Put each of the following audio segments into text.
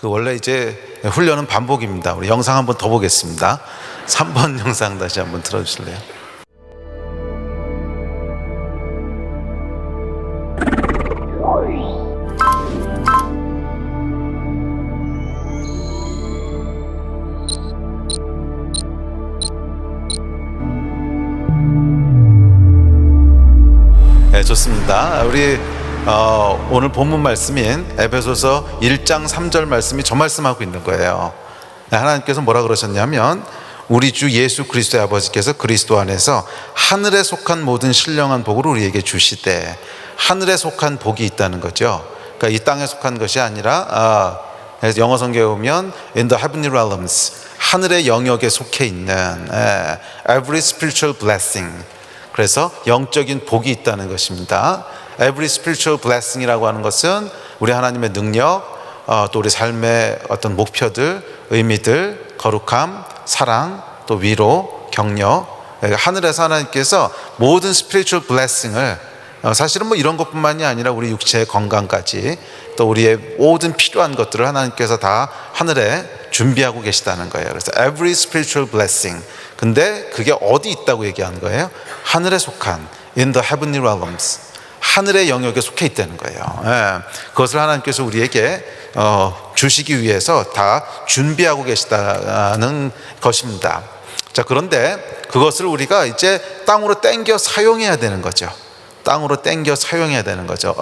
원래 이제 훈련은 반복입니다. 우리 영상 한번 더 보겠습니다. 3번 영상 다시 한번 틀어주실래요? 네, 좋습니다. 우리 오늘 본문 말씀인 에베소서 1장 3절 말씀이 저 말씀하고 있는 거예요. 하나님께서 뭐라 그러셨냐면 우리 주 예수 그리스도의 아버지께서 그리스도 안에서 하늘에 속한 모든 신령한 복을 우리에게 주시되, 하늘에 속한 복이 있다는 거죠. 그러니까 이 땅에 속한 것이 아니라 영어 성경에 보면 in the heavenly realms, 하늘의 영역에 속해 있는 every spiritual blessing, 그래서 영적인 복이 있다는 것입니다. Every spiritual blessing이라고 하는 것은 우리 하나님의 능력, 또 우리 삶의 어떤 목표들, 의미들, 거룩함, 사랑, 또 위로, 격려, 하늘에서 하나님께서 모든 spiritual blessing을, 사실은 뭐 이런 것뿐만이 아니라 우리 육체의 건강까지 또 우리의 모든 필요한 것들을 하나님께서 다 하늘에 준비하고 계시다는 거예요. 그래서 every spiritual blessing, 근데 그게 어디 있다고 얘기하는 거예요? 하늘에 속한 in the heavenly realms, 하늘의 영역에 속해 있다는 거예요. 그것을 하나님께서 우리에게 주시기 위해서 다 준비하고 계시다는 것입니다. 자, 그런데 그것을 우리가 이제 땅으로 땡겨 사용해야 되는 거죠. 땅으로 땡겨 사용해야 되는 거죠.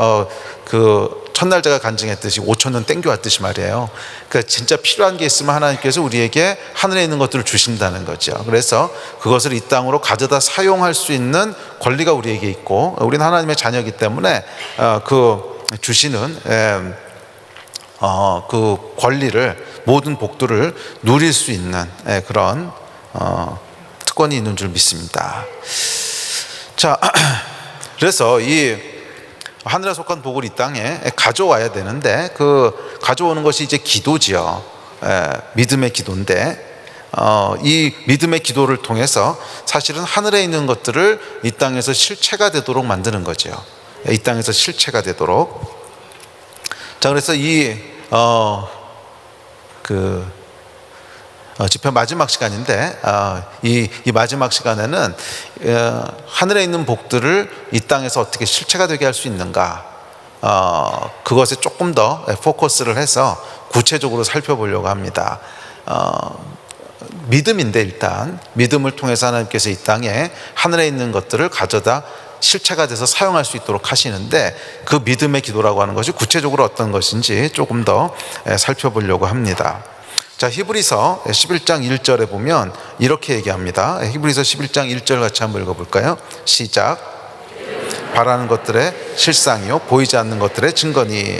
첫날제가 간증했듯이 5,000년 땡겨왔듯이 말이에요. 그러니까 진짜 필요한 게 있으면 하나님께서 우리에게 하늘에 있는 것들을 주신다는 거죠. 그래서 그것을 이 땅으로 가져다 사용할 수 있는 권리가 우리에게 있고, 우리는 하나님의 자녀이기 때문에 주시는 그 권리를, 모든 복들을 누릴 수 있는 그런 특권이 있는 줄 믿습니다. 자, 그래서 이 하늘에 속한 복을 이 땅에 가져와야 되는데, 그 가져오는 것이 이제 기도지요. 믿음의 기도인데, 이 믿음의 기도를 통해서 사실은 하늘에 있는 것들을 이 땅에서 실체가 되도록 만드는 거죠. 이 땅에서 실체가 되도록. 자, 그래서 집회 마지막 시간인데, 이 마지막 시간에는 하늘에 있는 복들을 이 땅에서 어떻게 실체가 되게 할 수 있는가, 그것에 조금 더 포커스를 해서 구체적으로 살펴보려고 합니다. 믿음인데, 일단 믿음을 통해서 하나님께서 이 땅에 하늘에 있는 것들을 가져다 실체가 돼서 사용할 수 있도록 하시는데, 그 믿음의 기도라고 하는 것이 구체적으로 어떤 것인지 조금 더 살펴보려고 합니다. 자, 히브리서 11장 1절에 보면 이렇게 얘기합니다. 히브리서 11장 1절 같이 한번 읽어볼까요? 시작. 바라는 것들의 실상이요 보이지 않는 것들의 증거니.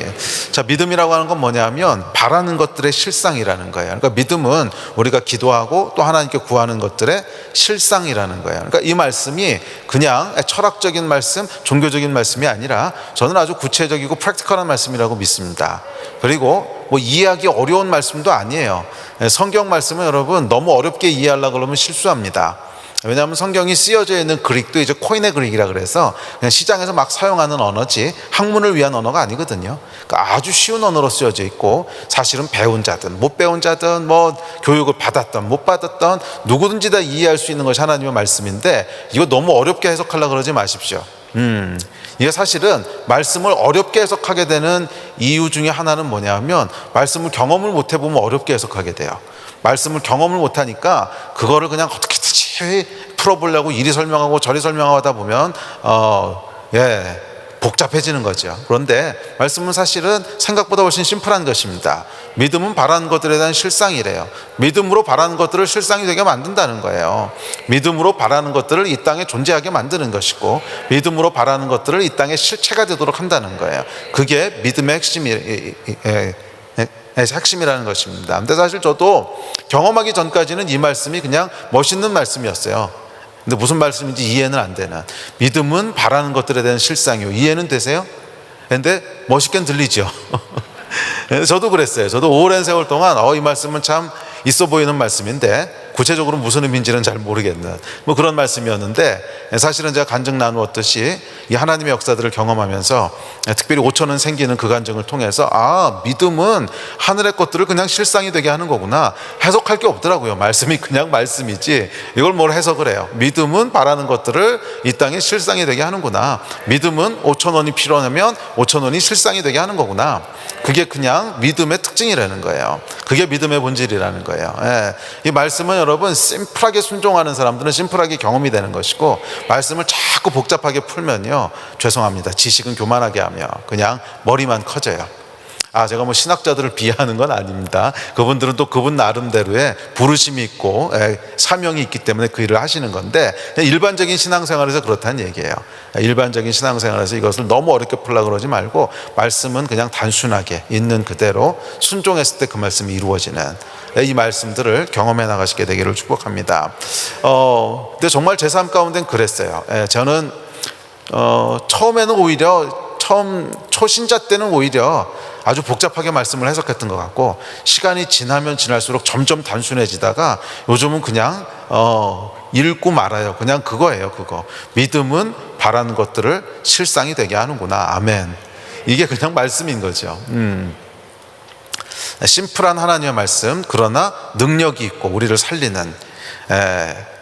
자, 믿음이라고 하는 건 뭐냐면 바라는 것들의 실상이라는 거예요. 그러니까 믿음은 우리가 기도하고 또 하나님께 구하는 것들의 실상이라는 거예요. 그러니까 이 말씀이 그냥 철학적인 말씀, 종교적인 말씀이 아니라 저는 아주 구체적이고 프랙티컬한 말씀이라고 믿습니다. 그리고 뭐 이해하기 어려운 말씀도 아니에요. 성경 말씀은 여러분 너무 어렵게 이해하려고 그러면 실수합니다. 왜냐하면 성경이 쓰여져 있는 그릭도 이제 코인의 그릭이라 그래서 그냥 시장에서 막 사용하는 언어지 학문을 위한 언어가 아니거든요. 그러니까 아주 쉬운 언어로 쓰여져 있고, 사실은 배운 자든 못 배운 자든 뭐 교육을 받았던 못 받았던 누구든지 다 이해할 수 있는 것이 하나님의 말씀인데, 이거 너무 어렵게 해석하려고 그러지 마십시오. 이게 사실은 말씀을 어렵게 해석하게 되는 이유 중에 하나는 뭐냐면, 말씀을 경험을 못 해보면 어렵게 해석하게 돼요. 말씀을 경험을 못하니까 그거를 그냥 어떻게든지 풀어보려고 이리 설명하고 저리 설명하다 보면 복잡해지는 거죠. 그런데 말씀은 사실은 생각보다 훨씬 심플한 것입니다. 믿음은 바라는 것들에 대한 실상이래요. 믿음으로 바라는 것들을 실상이 되게 만든다는 거예요. 믿음으로 바라는 것들을 이 땅에 존재하게 만드는 것이고, 믿음으로 바라는 것들을 이 땅에 실체가 되도록 한다는 거예요. 그게 믿음의 핵심이라는 것입니다. 근데 사실 저도 경험하기 전까지는 이 말씀이 그냥 멋있는 말씀이었어요. 근데 무슨 말씀인지 이해는 안 되는, 믿음은 바라는 것들에 대한 실상이요, 이해는 되세요? 근데 멋있게 들리죠. 저도 그랬어요. 저도 오랜 세월 동안 이 말씀은 참 있어 보이는 말씀인데 구체적으로 무슨 의미인지는 잘 모르겠는 뭐 그런 말씀이었는데, 사실은 제가 간증 나누었듯이 이 하나님의 역사들을 경험하면서 특별히 5,000원 생기는 그 간증을 통해서 믿음은 하늘의 것들을 그냥 실상이 되게 하는 거구나, 해석할 게 없더라고요. 말씀이 그냥 말씀이지 이걸 뭘 해석을 해요. 믿음은 바라는 것들을 이 땅에 실상이 되게 하는구나. 믿음은 5,000원이 필요하면 5,000원이 실상이 되게 하는 거구나. 그게 그냥 믿음의 특징이라는 거예요. 그게 믿음의 본질이라는 거예요. 이 말씀은 여러분 심플하게 순종하는 사람들은 심플하게 경험이 되는 것이고, 말씀을 자꾸 복잡하게 풀면요, 죄송합니다, 지식은 교만하게 하며 그냥 머리만 커져요. 제가 뭐 신학자들을 비하하는 건 아닙니다. 그분들은 또 그분 나름대로의 부르심이 있고 사명이 있기 때문에 그 일을 하시는 건데, 일반적인 신앙생활에서 그렇다는 얘기예요. 일반적인 신앙생활에서 이것을 너무 어렵게 풀려고 그러지 말고, 말씀은 그냥 단순하게 있는 그대로 순종했을 때 그 말씀이 이루어지는 이 말씀들을 경험해 나가시게 되기를 축복합니다. 근데 정말 제 삶 가운데는 그랬어요. 저는 처음에는 오히려 초신자 때는 오히려 아주 복잡하게 말씀을 해석했던 것 같고, 시간이 지나면 지날수록 점점 단순해지다가 요즘은 그냥 읽고 말아요. 그냥 그거예요. 그거. 믿음은 바라는 것들을 실상이 되게 하는구나. 아멘. 이게 그냥 말씀인 거죠. 심플한 하나님의 말씀, 그러나 능력이 있고 우리를 살리는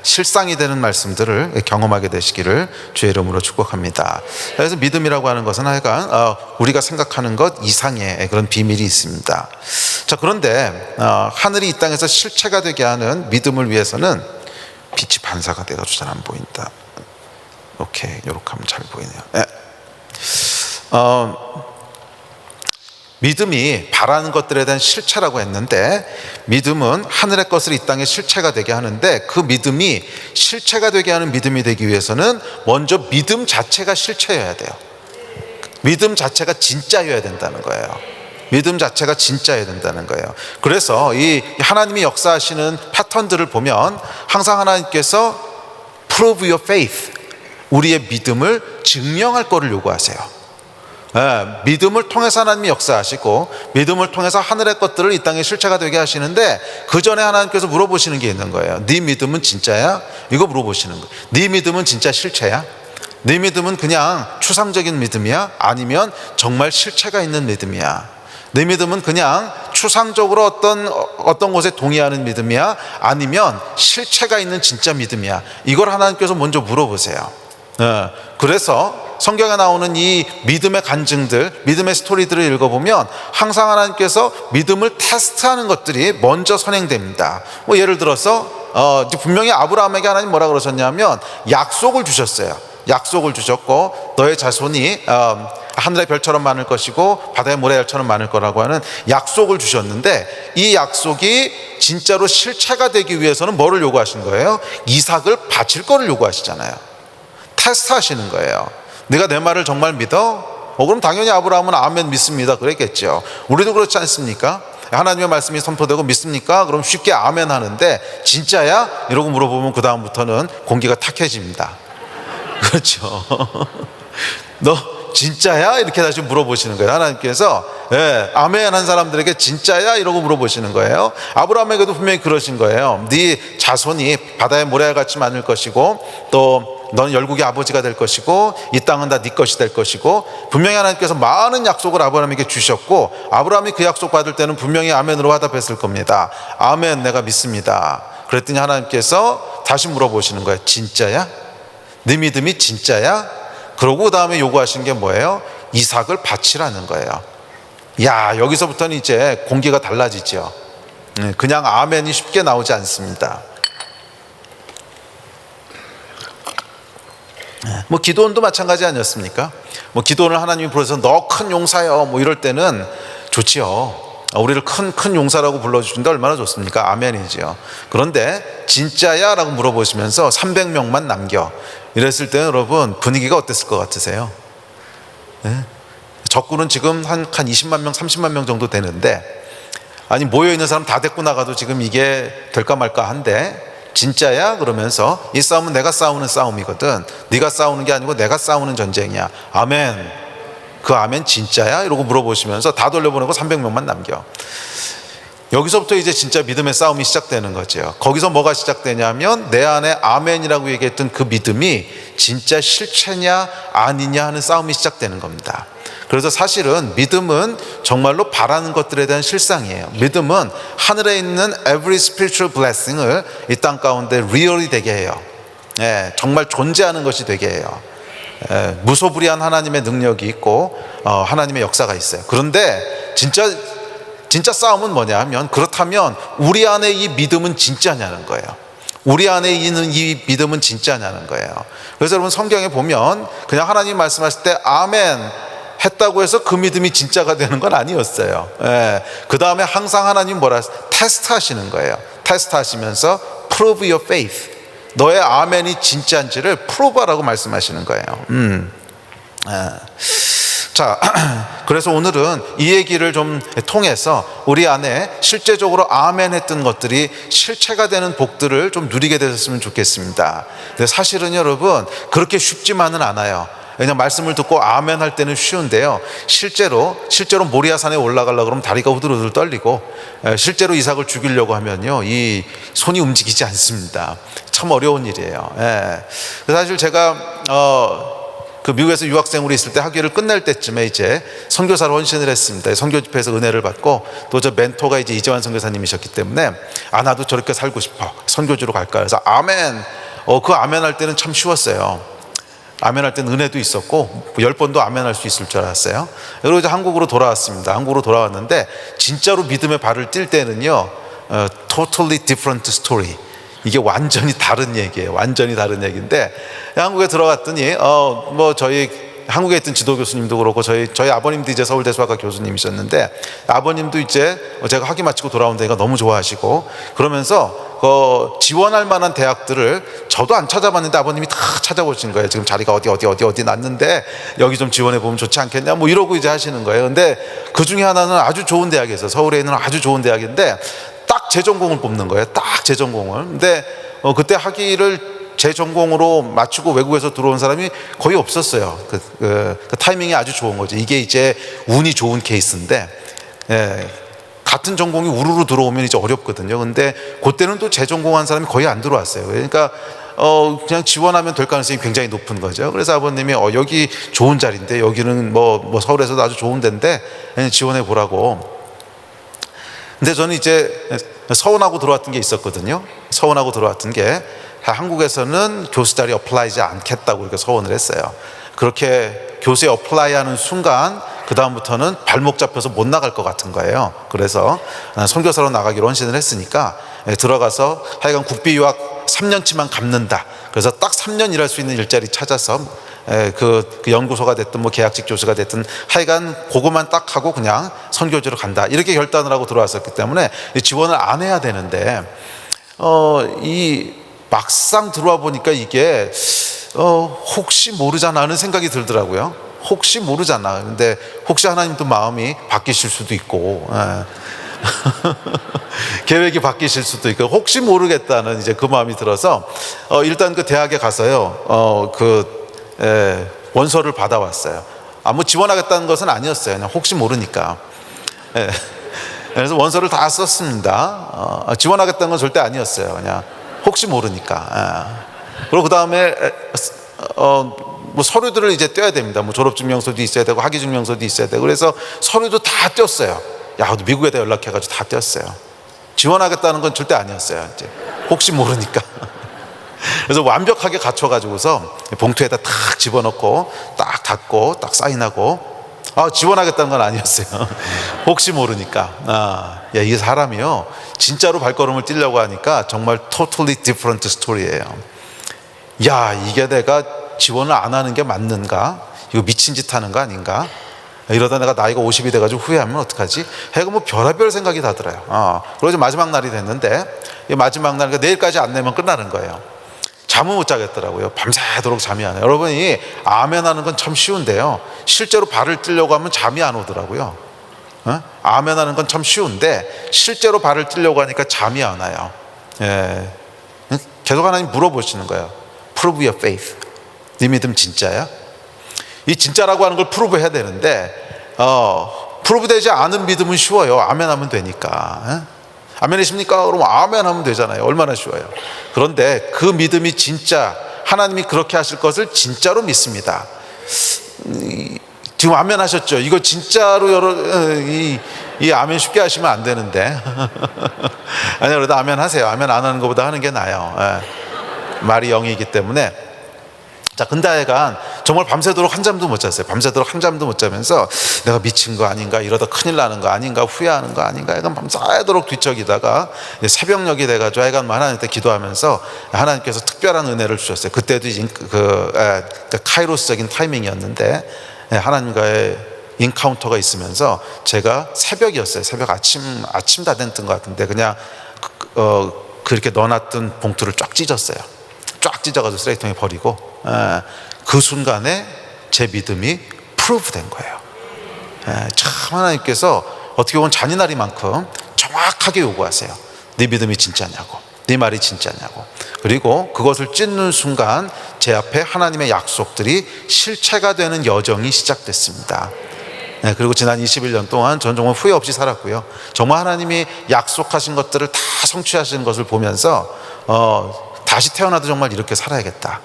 실상이 되는 말씀들을 경험하게 되시기를 주의 이름으로 축복합니다. 그래서 믿음이라고 하는 것은 하여간 우리가 생각하는 것 이상의 그런 비밀이 있습니다. 자, 그런데 하늘이 이 땅에서 실체가 되게 하는 믿음을 위해서는 빛이 반사가 돼가지고 잘 안 보인다. 오케이, 이렇게 하면 잘 보이네요. 믿음이 바라는 것들에 대한 실체라고 했는데, 믿음은 하늘의 것을 이 땅에 실체가 되게 하는데, 그 믿음이 실체가 되게 하는 믿음이 되기 위해서는 먼저 믿음 자체가 실체여야 돼요. 믿음 자체가 진짜여야 된다는 거예요. 믿음 자체가 진짜여야 된다는 거예요. 그래서 이 하나님이 역사하시는 패턴들을 보면 항상 하나님께서 prove your faith, 우리의 믿음을 증명할 것을 요구하세요. 믿음을 통해서 하나님이 역사하시고, 믿음을 통해서 하늘의 것들을 이 땅에 실체가 되게 하시는데, 그 전에 하나님께서 물어보시는 게 있는 거예요. 네 믿음은 진짜야? 이거 물어보시는 거예요. 네 믿음은 진짜 실체야? 네 믿음은 그냥 추상적인 믿음이야? 아니면 정말 실체가 있는 믿음이야? 네 믿음은 그냥 추상적으로 어떤 것에 동의하는 믿음이야? 아니면 실체가 있는 진짜 믿음이야? 이걸 하나님께서 먼저 물어보세요. 그래서 성경에 나오는 이 믿음의 간증들, 믿음의 스토리들을 읽어보면 항상 하나님께서 믿음을 테스트하는 것들이 먼저 선행됩니다. 뭐 예를 들어서 분명히 아브라함에게 하나님 뭐라 그러셨냐면 약속을 주셨어요. 약속을 주셨고, 너의 자손이 하늘의 별처럼 많을 것이고 바다의 모래알처럼 많을 거라고 하는 약속을 주셨는데, 이 약속이 진짜로 실체가 되기 위해서는 뭐를 요구하신 거예요? 이삭을 바칠 거를 요구하시잖아요. 테스트 하시는 거예요. 네가 내 말을 정말 믿어? 그럼 당연히 아브라함은 아멘 믿습니다 그랬겠죠. 우리도 그렇지 않습니까? 하나님의 말씀이 선포되고 믿습니까? 그럼 쉽게 아멘 하는데, 진짜야? 이러고 물어보면 그 다음부터는 공기가 탁해집니다. 그렇죠. 너 진짜야? 이렇게 다시 물어보시는 거예요. 하나님께서 아멘 한 사람들에게 진짜야? 이러고 물어보시는 거예요. 아브라함에게도 분명히 그러신 거예요. 네 자손이 바다의 모래알같이 많을 것이고, 또 너는 열국의 아버지가 될 것이고, 이 땅은 다 네 것이 될 것이고, 분명히 하나님께서 많은 약속을 아브라함에게 주셨고, 아브라함이 그 약속 받을 때는 분명히 아멘으로 화답했을 겁니다. 아멘, 내가 믿습니다. 그랬더니 하나님께서 다시 물어보시는 거예요. 진짜야? 네 믿음이 진짜야? 그러고 그 다음에 요구하신 게 뭐예요? 이삭을 바치라는 거예요. 야, 여기서부터는 이제 공기가 달라지죠. 그냥 아멘이 쉽게 나오지 않습니다. 뭐 기도원도 마찬가지 아니었습니까? 뭐 기도원을 하나님이 부르셔서 너 큰 용사여 뭐 이럴 때는 좋지요. 우리를 큰 용사라고 불러주신다 얼마나 좋습니까? 아멘이지요. 그런데 진짜야? 라고 물어보시면서 300명만 남겨 이랬을 때는 여러분 분위기가 어땠을 것 같으세요? 적군은 지금 한 20만 명 30만 명 정도 되는데, 아니 모여있는 사람 다 데리고 나가도 지금 이게 될까 말까 한데, 진짜야? 그러면서 이 싸움은 내가 싸우는 싸움이거든. 네가 싸우는 게 아니고 내가 싸우는 전쟁이야. 아멘. 그 아멘 진짜야? 이러고 물어보시면서 다 돌려보내고 300명만 남겨. 여기서부터 이제 진짜 믿음의 싸움이 시작되는 거죠. 거기서 뭐가 시작되냐면 내 안에 아멘이라고 얘기했던 그 믿음이 진짜 실체냐 아니냐 하는 싸움이 시작되는 겁니다. 그래서 사실은 믿음은 정말로 바라는 것들에 대한 실상이에요. 믿음은 하늘에 있는 every spiritual blessing을 이 땅 가운데 real이 되게 해요. 정말 존재하는 것이 되게 해요. 무소불위한 하나님의 능력이 있고 하나님의 역사가 있어요. 그런데 진짜 싸움은 뭐냐 하면, 그렇다면 우리 안에 이 믿음은 진짜냐는 거예요. 우리 안에 있는 이 믿음은 진짜냐는 거예요. 그래서 여러분 성경에 보면 그냥 하나님 말씀하실 때 아멘 했다고 해서 그 믿음이 진짜가 되는 건 아니었어요. 그 다음에 항상 하나님 뭐라 테스트 하시는 거예요. 테스트 하시면서 prove your faith, 너의 아멘이 진짜인지를 프로브하라고 말씀하시는 거예요. 자, 그래서 오늘은 이 얘기를 좀 통해서 우리 안에 실제적으로 아멘 했던 것들이 실체가 되는 복들을 좀 누리게 되셨으면 좋겠습니다. 근데 사실은 여러분 그렇게 쉽지만은 않아요. 그냥 말씀을 듣고 아멘 할 때는 쉬운데요, 실제로 모리아산에 올라가려고 그러면 다리가 후들후들 떨리고, 실제로 이삭을 죽이려고 하면요 이 손이 움직이지 않습니다. 참 어려운 일이에요. 사실 제가 그 미국에서 유학생으로 있을 때 학위를 끝낼 때쯤에 이제 선교사로 헌신을 했습니다. 선교 집회에서 은혜를 받고, 또 저 멘토가 이제 이재환 선교사님이셨기 때문에 나도 저렇게 살고 싶어, 선교지로 갈까 해서 아멘. 그 아멘 할 때는 참 쉬웠어요. 아멘 할 때는 은혜도 있었고 10번도 아멘 할 수 있을 줄 알았어요. 그리고 이제 한국으로 돌아왔습니다. 한국으로 돌아왔는데 진짜로 믿음의 발을 뛸 때는요 totally different story, 이게 완전히 다른 얘기예요. 완전히 다른 얘기인데, 한국에 들어갔더니 뭐 저희 한국에 있던 지도 교수님도 그렇고 저희 아버님도 이제 서울대수학과 교수님이셨는데, 아버님도 이제 제가 학위 마치고 돌아온다니까 너무 좋아하시고, 그러면서 지원할 만한 대학들을 저도 안 찾아봤는데 아버님이 다 찾아보신 거예요. 지금 자리가 어디 났는데 여기 좀 지원해 보면 좋지 않겠냐 뭐 이러고 이제 하시는 거예요. 근데 그 중에 하나는 아주 좋은 대학이 있어요. 서울에 있는 아주 좋은 대학인데 딱 제 전공을 뽑는 거예요. 딱 제 전공을. 근데 그때 학위를 제 전공으로 마치고 외국에서 들어온 사람이 거의 없었어요. 그 타이밍이 아주 좋은 거죠. 이게 이제 운이 좋은 케이스인데, 같은 전공이 우르르 들어오면 이제 어렵거든요. 근데 그때는 또 제 전공한 사람이 거의 안 들어왔어요. 그러니까 그냥 지원하면 될 가능성이 굉장히 높은 거죠. 그래서 아버님이 여기 좋은 자리인데, 여기는 뭐 서울에서도 아주 좋은 데인데 지원해 보라고. 근데 저는 이제 서운하고 들어왔던 게 있었거든요. 서운하고 들어왔던 게, 한국에서는 교수 자리 어플라이지 않겠다고 이렇게 서원을 했어요. 그렇게 교수에 어플라이하는 순간 그 다음부터는 발목 잡혀서 못 나갈 것 같은 거예요. 그래서 선교사로 나가기로 헌신을 했으니까 들어가서 하여간 국비 유학 3년치만 갚는다. 그래서 딱 3년 일할 수 있는 일자리 찾아서 그 연구소가 됐든 뭐 계약직 교수가 됐든 하여간 그거만 딱 하고 그냥 선교지로 간다, 이렇게 결단을 하고 들어왔었기 때문에 지원을 안 해야 되는데, 이 막상 들어와 보니까 이게 혹시 모르잖아 하는 생각이 들더라고요. 혹시 모르잖아. 근데 혹시 하나님도 마음이 바뀌실 수도 있고 계획이 바뀌실 수도 있고, 혹시 모르겠다는 이제 그 마음이 들어서 일단 그 대학에 가서요 원서를 받아왔어요. 뭐 지원하겠다는 것은 아니었어요. 그냥 혹시 모르니까. 그래서 원서를 다 썼습니다. 지원하겠다는 건 절대 아니었어요. 그냥 혹시 모르니까. 그리고 그 다음에 뭐 서류들을 이제 떼야 됩니다. 뭐 졸업증명서도 있어야 되고 학위증명서도 있어야 되고, 그래서 서류도 다 떼었어요. 미국에다 연락해가지고 다 떼었어요. 지원하겠다는 건 절대 아니었어요. 이제 혹시 모르니까. 그래서 완벽하게 갖춰가지고서 봉투에다 탁 집어넣고 딱 닫고 딱 사인하고, 지원하겠다는 건 아니었어요. 혹시 모르니까. 이 사람이요 진짜로 발걸음을 뛰려고 하니까 정말 totally different story예요. 이게 내가 지원을 안 하는 게 맞는가? 이거 미친 짓 하는 거 아닌가? 이러다 내가 나이가 50이 돼가지고 후회하면 어떡하지? 해가 뭐 별의별 생각이 다 들어요. 그래서 마지막 날이 됐는데, 이 마지막 날, 내일까지 안 내면 끝나는 거예요. 잠을 못 자겠더라고요. 밤새도록 잠이 안 와요. 여러분이 아멘 하는 건 참 쉬운데요, 실제로 발을 떼려고 하면 잠이 안 오더라고요. 아멘 하는 건 참 쉬운데 실제로 발을 떼려고 하니까 잠이 안 와요. 계속 하나님 물어보시는 거예요. Prove your faith. 네 믿음 진짜야? 이 진짜라고 하는 걸 프루브 해야 되는데 프루브 되지 않은 믿음은 쉬워요. 아멘 하면 되니까. 아멘이십니까? 그러면 아멘 하면 되잖아요. 얼마나 쉬워요. 그런데 그 믿음이 진짜 하나님이 그렇게 하실 것을 진짜로 믿습니다. 지금 아멘 하셨죠? 이거 진짜로 이 아멘 쉽게 하시면 안 되는데. 아니, 그래도 아멘 하세요. 아멘 안 하는 것보다 하는 게 나아요. 말이 영이기 때문에. 자, 근데 하여간 정말 밤새도록 한잠도 못 잤어요. 밤새도록 한잠도 못 자면서 내가 미친 거 아닌가, 이러다 큰일 나는 거 아닌가, 후회하는 거 아닌가, 약간 밤새도록 뒤척이다가 새벽녘이 돼가지고 하여간 하나님한테 기도하면서 하나님께서 특별한 은혜를 주셨어요. 그때도 카이로스적인 타이밍이었는데 하나님과의 인카운터가 있으면서 제가 새벽이었어요. 새벽 아침 다 됐던 것 같은데 그냥 그렇게 넣어놨던 봉투를 쫙 찢었어요. 쫙 찢어가지고 쓰레기통에 버리고 그 순간에 제 믿음이 프루브 된 거예요. 참 하나님께서 어떻게 보면 잔인하리만큼 정확하게 요구하세요. 네 믿음이 진짜냐고, 네 말이 진짜냐고. 그리고 그것을 찢는 순간 제 앞에 하나님의 약속들이 실체가 되는 여정이 시작됐습니다. 그리고 지난 21년 동안 전 정말 후회 없이 살았고요. 정말 하나님이 약속하신 것들을 다 성취하시는 것을 보면서 다시 태어나도 정말 이렇게 살아야겠다,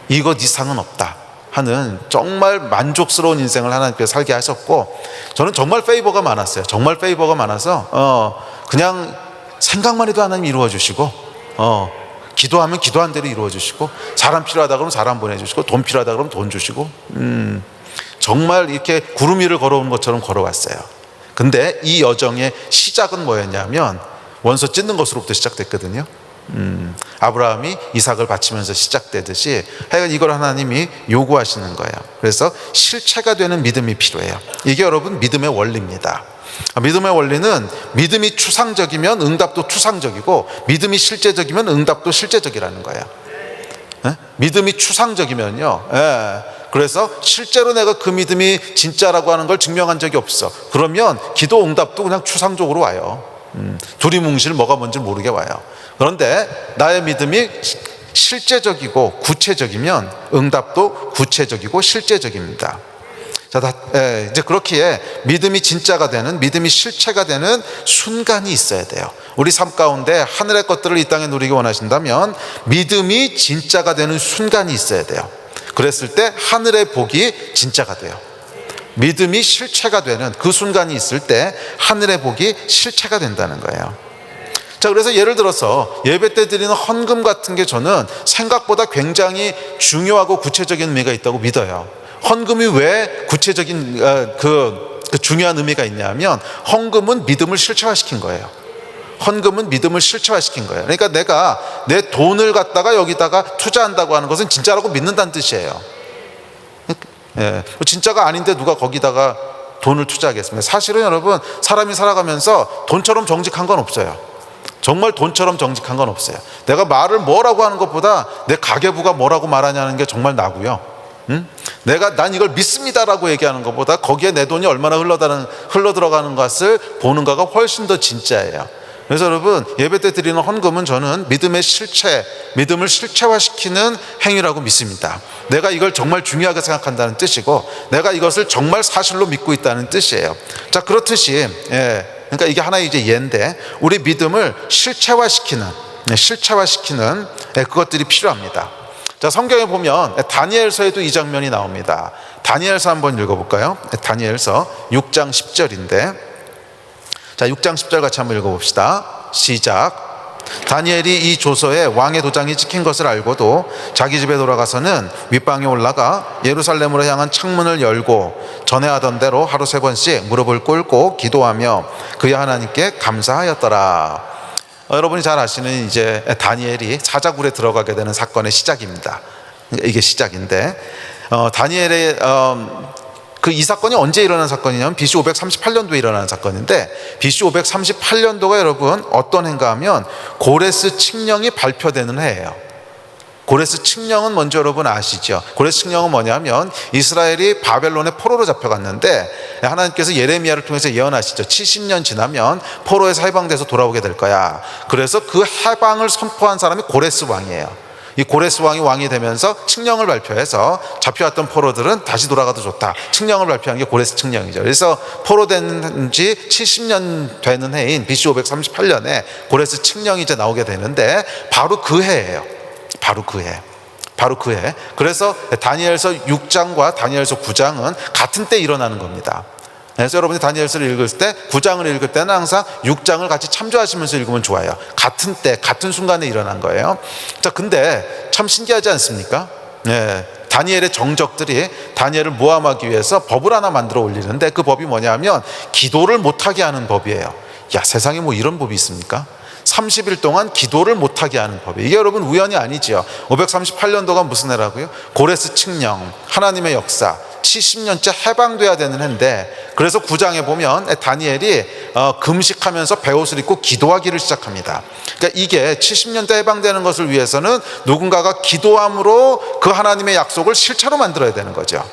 이것 이상은 없다 하는 정말 만족스러운 인생을 하나님께서 살게 하셨고, 저는 정말 페이버가 많았어요. 정말 페이버가 많아서 그냥 생각만 해도 하나님 이루어 주시고, 기도하면 기도한 대로 이루어 주시고, 사람 필요하다 그러면 사람 보내주시고, 돈 필요하다 그러면 돈 주시고, 정말 이렇게 구름 위를 걸어오는 것처럼 걸어왔어요. 근데 이 여정의 시작은 뭐였냐면 원수 찢는 것으로부터 시작됐거든요. 아브라함이 이삭을 바치면서 시작되듯이 하여간 이걸 하나님이 요구하시는 거예요. 그래서 실체가 되는 믿음이 필요해요. 이게 여러분 믿음의 원리입니다. 믿음의 원리는 믿음이 추상적이면 응답도 추상적이고, 믿음이 실제적이면 응답도 실제적이라는 거예요. 믿음이 추상적이면요, 그래서 실제로 내가 그 믿음이 진짜라고 하는 걸 증명한 적이 없어. 그러면 기도 응답도 그냥 추상적으로 와요. 두리뭉실 뭐가 뭔지 모르게 와요. 그런데 나의 믿음이 실제적이고 구체적이면 응답도 구체적이고 실제적입니다. 자, 이제 그렇기에 믿음이 진짜가 되는, 믿음이 실체가 되는 순간이 있어야 돼요. 우리 삶 가운데 하늘의 것들을 이 땅에 누리기 원하신다면 믿음이 진짜가 되는 순간이 있어야 돼요. 그랬을 때 하늘의 복이 진짜가 돼요. 믿음이 실체가 되는 그 순간이 있을 때 하늘의 복이 실체가 된다는 거예요. 자, 그래서 예를 들어서 예배 때 드리는 헌금 같은 게 저는 생각보다 굉장히 중요하고 구체적인 의미가 있다고 믿어요. 헌금이 왜 구체적인 그 중요한 의미가 있냐면, 헌금은 믿음을 실체화시킨 거예요. 헌금은 믿음을 실체화시킨 거예요. 그러니까 내가 내 돈을 갖다가 여기다가 투자한다고 하는 것은 진짜라고 믿는다는 뜻이에요. 진짜가 아닌데 누가 거기다가 돈을 투자하겠습니까? 사실은 여러분, 사람이 살아가면서 돈처럼 정직한 건 없어요. 정말 돈처럼 정직한 건 없어요. 내가 말을 뭐라고 하는 것보다 내 가계부가 뭐라고 말하냐는 게 정말 나고요. 난 이걸 믿습니다라고 얘기하는 것보다 거기에 내 돈이 얼마나 흘러 들어가는 것을 보는 거가 훨씬 더 진짜예요. 그래서 여러분, 예배 때 드리는 헌금은 저는 믿음의 실체, 믿음을 실체화시키는 행위라고 믿습니다. 내가 이걸 정말 중요하게 생각한다는 뜻이고, 내가 이것을 정말 사실로 믿고 있다는 뜻이에요. 자, 그렇듯이 그러니까 이게 하나의 이제 예인데, 우리 믿음을 실체화시키는 그것들이 필요합니다. 자, 성경에 보면 다니엘서에도 이 장면이 나옵니다. 다니엘서 한번 읽어볼까요? 다니엘서 6장 10절인데, 자, 6장 10절 같이 한번 읽어봅시다. 시작. 다니엘이 이 조서에 왕의 도장이 찍힌 것을 알고도 자기 집에 돌아가서는 윗방에 올라가 예루살렘으로 향한 창문을 열고 전에 하던 대로 하루 3번씩 무릎을 꿇고 기도하며 그의 하나님께 감사하였더라. 여러분이 잘 아시는 이제 다니엘이 사자굴에 들어가게 되는 사건의 시작입니다. 이게 시작인데, 다니엘의 이 사건이 언제 일어난 사건이냐면 BC 538년도에 일어난 사건인데, BC 538년도가 여러분 어떤 해인가 하면 고레스 칙령이 발표되는 해예요. 고레스 칙령은 먼저 여러분 아시죠? 고레스 칙령은 뭐냐면 이스라엘이 바벨론의 포로로 잡혀갔는데 하나님께서 예레미야를 통해서 예언하시죠. 70년 지나면 포로에서 해방돼서 돌아오게 될 거야. 그래서 그 해방을 선포한 사람이 고레스 왕이에요. 이 고레스 왕이 되면서 칙령을 발표해서 잡혀왔던 포로들은 다시 돌아가도 좋다. 칙령을 발표한 게 고레스 칙령이죠. 그래서 포로된 지 70년 되는 해인 BC 538년에 고레스 칙령이 이제 나오게 되는데 바로 그 해예요. 바로 그 해. 그래서 다니엘서 6장과 다니엘서 9장은 같은 때 일어나는 겁니다. 그래서 여러분이 다니엘서를 읽을 때 9장을 읽을 때는 항상 6장을 같이 참조하시면서 읽으면 좋아요. 같은 때 같은 순간에 일어난 거예요. 자, 근데 참 신기하지 않습니까? 다니엘의 정적들이 다니엘을 모함하기 위해서 법을 하나 만들어 올리는데 그 법이 뭐냐면 기도를 못하게 하는 법이에요. 야, 세상에 뭐 이런 법이 있습니까? 30일 동안 기도를 못하게 하는 법이에요. 이게 여러분 우연이 아니죠. 538년도가 무슨 해라고요? 고레스 칙령, 하나님의 역사, 70년째 해방돼야 되는 해인데, 그래서 9장에 보면 다니엘이 금식하면서 베옷을 입고 기도하기를 시작합니다. 그러니까 이게 70년대 해방되는 것을 위해서는 누군가가 기도함으로 그 하나님의 약속을 실체로 만들어야 되는 거죠.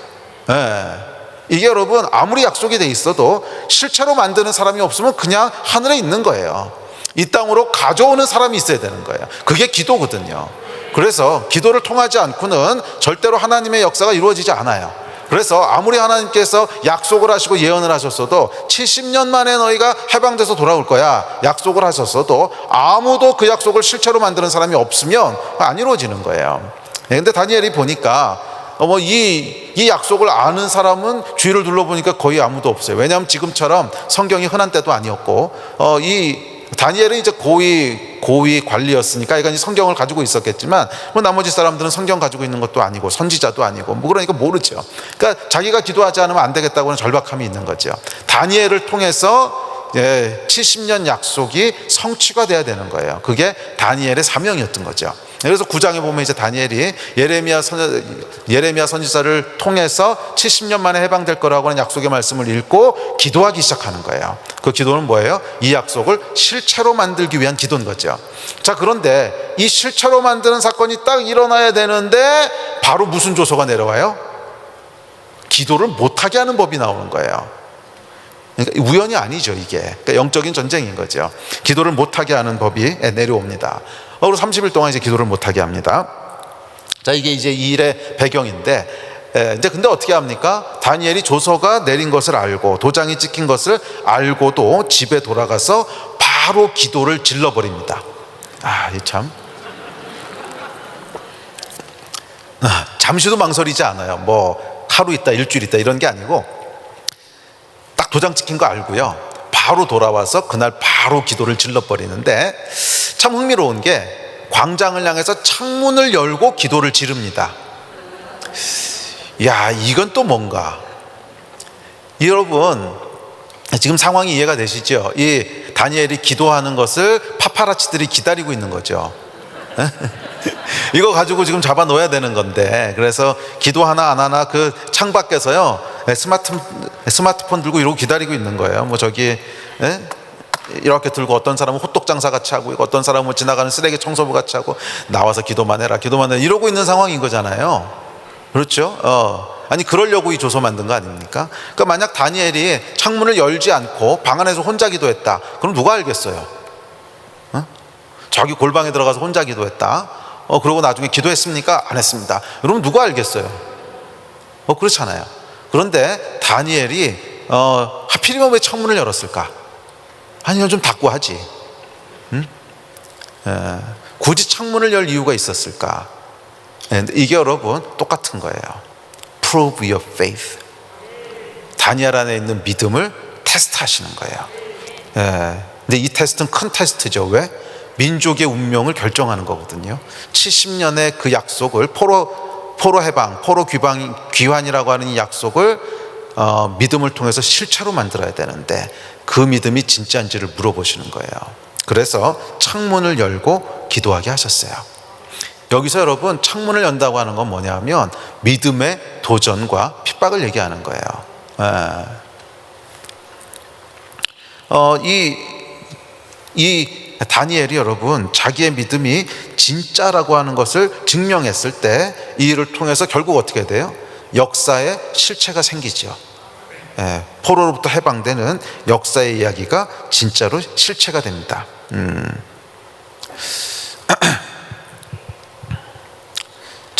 이게 여러분 아무리 약속이 돼 있어도 실체로 만드는 사람이 없으면 그냥 하늘에 있는 거예요. 이 땅으로 가져오는 사람이 있어야 되는 거예요. 그게 기도거든요. 그래서 기도를 통하지 않고는 절대로 하나님의 역사가 이루어지지 않아요. 그래서 아무리 하나님께서 약속을 하시고 예언을 하셨어도 70년 만에 너희가 해방돼서 돌아올 거야 약속을 하셨어도 아무도 그 약속을 실체로 만드는 사람이 없으면 안 이루어지는 거예요. 근데 다니엘이 보니까 이 약속을 아는 사람은 주위를 둘러보니까 거의 아무도 없어요. 왜냐하면 지금처럼 성경이 흔한 때도 아니었고 이 다니엘은 이제 고위 관리였으니까 이건 성경을 가지고 있었겠지만 나머지 사람들은 성경 가지고 있는 것도 아니고 선지자도 아니고 그러니까 모르죠. 그러니까 자기가 기도하지 않으면 안 되겠다고는 절박함이 있는 거죠. 다니엘을 통해서 70년 약속이 성취가 돼야 되는 거예요. 그게 다니엘의 사명이었던 거죠. 그래서 9장에 보면 이제 다니엘이 예레미야 선지자를 통해서 70년 만에 해방될 거라고 하는 약속의 말씀을 읽고 기도하기 시작하는 거예요. 그 기도는 뭐예요? 이 약속을 실체로 만들기 위한 기도인 거죠. 자, 그런데 이 실체로 만드는 사건이 딱 일어나야 되는데 바로 무슨 조서가 내려와요? 기도를 못하게 하는 법이 나오는 거예요. 그러니까 우연이 아니죠, 이게. 그러니까 영적인 전쟁인 거죠. 기도를 못하게 하는 법이 내려옵니다. 그리고 30일 동안 이제 기도를 못하게 합니다. 자, 이게 이제 이 일의 배경인데, 이제 근데 어떻게 합니까? 다니엘이 조서가 내린 것을 알고 도장이 찍힌 것을 알고도 집에 돌아가서 바로 기도를 질러버립니다. 이 참. 잠시도 망설이지 않아요. 뭐 하루 있다, 일주일 있다 이런 게 아니고 딱 도장 찍힌 거 알고요. 바로 돌아와서 그날 바로 기도를 질러버리는데 참 흥미로운 게 광장을 향해서 창문을 열고 기도를 지릅니다. 야, 이건 또 뭔가. 여러분 지금 상황이 이해가 되시죠? 이 다니엘이 기도하는 것을 파파라치들이 기다리고 있는 거죠. 이거 가지고 지금 잡아 놓아야 되는 건데, 그래서 기도 하나 안 하나 그 창밖에서요 스마트폰 들고 이러고 기다리고 있는 거예요. 뭐 저기 이렇게 들고 어떤 사람은 호떡 장사 같이 하고 어떤 사람은 지나가는 쓰레기 청소부 같이 하고 나와서 기도만 해라 이러고 있는 상황인 거잖아요. 그렇죠? 아니 그러려고 이 조서 만든 거 아닙니까? 그러니까 만약 다니엘이 창문을 열지 않고 방 안에서 혼자 기도했다, 그럼 누가 알겠어요? 저기 골방에 들어가서 혼자 기도했다, 그러고 나중에 기도했습니까? 안 했습니다. 그러면 누가 알겠어요? 그렇잖아요. 그런데 다니엘이 하필이면 왜 창문을 열었을까? 아니면 좀 닫고 하지. 굳이 창문을 열 이유가 있었을까? 이게 여러분 똑같은 거예요. Prove your faith. 다니엘 안에 있는 믿음을 테스트하시는 거예요. 근데 이 테스트는 큰 테스트죠. 왜? 민족의 운명을 결정하는 거거든요. 70년의 그 약속을 포로 해방, 포로 귀환이라고 하는 이 약속을 믿음을 통해서 실체로 만들어야 되는데 그 믿음이 진짜인지를 물어보시는 거예요. 그래서 창문을 열고 기도하게 하셨어요. 여기서 여러분 창문을 연다고 하는 건 뭐냐면 믿음의 도전과 핍박을 얘기하는 거예요. 이 다니엘이 여러분 자기의 믿음이 진짜라고 하는 것을 증명했을 때 이 일을 통해서 결국 어떻게 돼요? 역사의 실체가 생기죠. 포로로부터 해방되는 역사의 이야기가 진짜로 실체가 됩니다.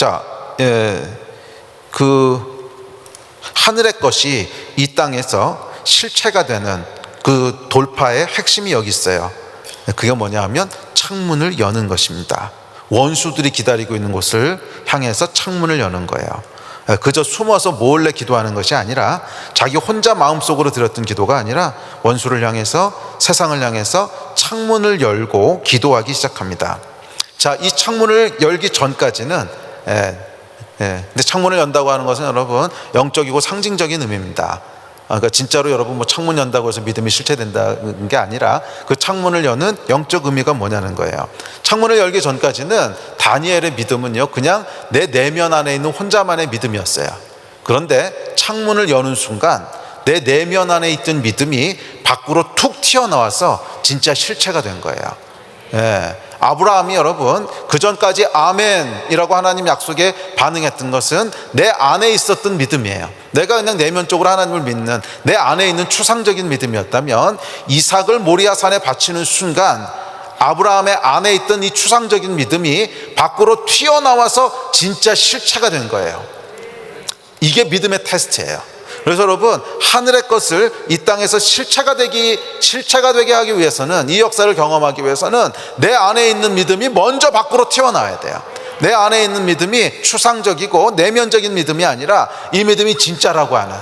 자, 그 하늘의 것이 이 땅에서 실체가 되는 그 돌파의 핵심이 여기 있어요. 그게 뭐냐 하면 창문을 여는 것입니다. 원수들이 기다리고 있는 곳을 향해서 창문을 여는 거예요. 그저 숨어서 몰래 기도하는 것이 아니라, 자기 혼자 마음속으로 드렸던 기도가 아니라 원수를 향해서, 세상을 향해서 창문을 열고 기도하기 시작합니다. 자, 이 창문을 열기 전까지는 근데 창문을 연다고 하는 것은 여러분 영적이고 상징적인 의미입니다. 그러니까 진짜로 여러분 뭐 창문 연다고 해서 믿음이 실체된다는 게 아니라, 그 창문을 여는 영적 의미가 뭐냐는 거예요. 창문을 열기 전까지는 다니엘의 믿음은요, 그냥 내 내면 안에 있는 혼자만의 믿음이었어요. 그런데 창문을 여는 순간 내 내면 안에 있던 믿음이 밖으로 툭 튀어나와서 진짜 실체가 된 거예요. 아브라함이 여러분 그 전까지 아멘이라고 하나님 약속에 반응했던 것은 내 안에 있었던 믿음이에요. 내가 그냥 내면적으로 하나님을 믿는 내 안에 있는 추상적인 믿음이었다면, 이삭을 모리아산에 바치는 순간 아브라함의 안에 있던 이 추상적인 믿음이 밖으로 튀어나와서 진짜 실체가 된 거예요. 이게 믿음의 테스트예요. 그래서 여러분, 하늘의 것을 이 땅에서 실체가 되게 하기 위해서는, 이 역사를 경험하기 위해서는 내 안에 있는 믿음이 먼저 밖으로 튀어나와야 돼요. 내 안에 있는 믿음이 추상적이고 내면적인 믿음이 아니라 이 믿음이 진짜라고 하는,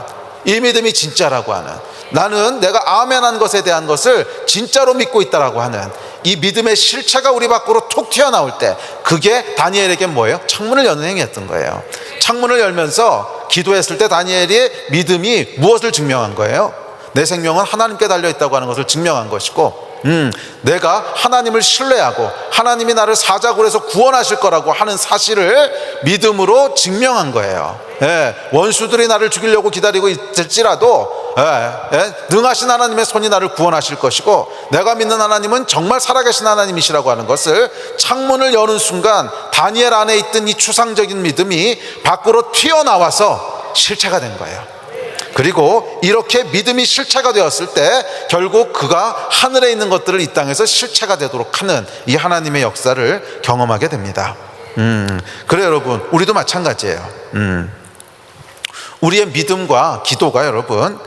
이 믿음이 진짜라고 하는, 나는 내가 아멘한 것에 대한 것을 진짜로 믿고 있다라고 하는 이 믿음의 실체가 우리 밖으로 툭 튀어나올 때, 그게 다니엘에게 뭐예요? 창문을 여는 행위였던 거예요. 창문을 열면서 기도했을 때 다니엘의 믿음이 무엇을 증명한 거예요? 내 생명은 하나님께 달려있다고 하는 것을 증명한 것이고, 내가 하나님을 신뢰하고 하나님이 나를 사자굴에서 구원하실 거라고 하는 사실을 믿음으로 증명한 거예요. 원수들이 나를 죽이려고 기다리고 있을지라도 능하신 하나님의 손이 나를 구원하실 것이고, 내가 믿는 하나님은 정말 살아계신 하나님이시라고 하는 것을 창문을 여는 순간 다니엘 안에 있던 이 추상적인 믿음이 밖으로 튀어나와서 실체가 된 거예요. 그리고 이렇게 믿음이 실체가 되었을 때 결국 그가 하늘에 있는 것들을 이 땅에서 실체가 되도록 하는 이 하나님의 역사를 경험하게 됩니다. 그래 여러분, 우리도 마찬가지예요. 우리의 믿음과 기도가 여러분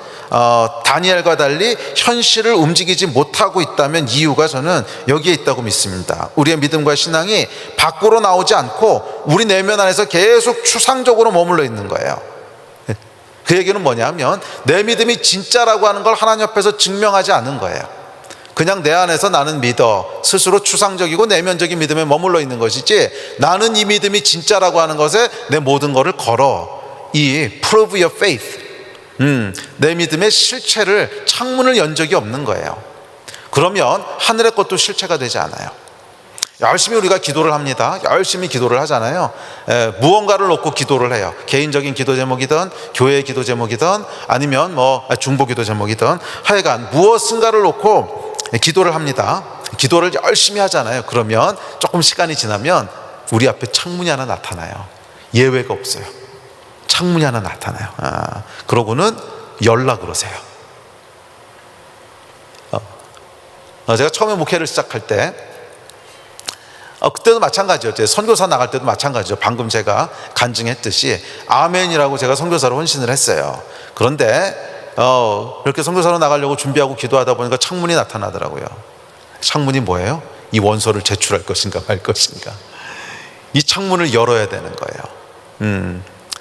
다니엘과 달리 현실을 움직이지 못하고 있다면 이유가 저는 여기에 있다고 믿습니다. 우리의 믿음과 신앙이 밖으로 나오지 않고 우리 내면 안에서 계속 추상적으로 머물러 있는 거예요. 그 얘기는 뭐냐면, 내 믿음이 진짜라고 하는 걸 하나님 앞에서 증명하지 않은 거예요. 그냥 내 안에서 나는 믿어, 스스로 추상적이고 내면적인 믿음에 머물러 있는 것이지, 나는 이 믿음이 진짜라고 하는 것에 내 모든 것을 걸어, 이 prove your faith, 내 믿음의 실체를, 창문을 연 적이 없는 거예요. 그러면 하늘의 것도 실체가 되지 않아요. 열심히 우리가 기도를 합니다. 열심히 기도를 하잖아요. 무언가를 놓고 기도를 해요. 개인적인 기도 제목이든 교회의 기도 제목이든 아니면 뭐 중보 기도 제목이든 하여간 무엇인가를 놓고 기도를 합니다. 기도를 열심히 하잖아요. 그러면 조금 시간이 지나면 우리 앞에 창문이 하나 나타나요. 예외가 없어요. 창문이 하나 나타나요. 그러고는 열라 그러세요. 제가 처음에 목회를 시작할 때 그때도 마찬가지였죠. 선교사 나갈 때도 마찬가지죠. 방금 제가 간증했듯이 아멘이라고 제가 선교사로 헌신을 했어요. 그런데 그렇게 선교사로 나가려고 준비하고 기도하다 보니까 창문이 나타나더라고요. 창문이 뭐예요? 이 원서를 제출할 것인가 말 것인가. 이 창문을 열어야 되는 거예요.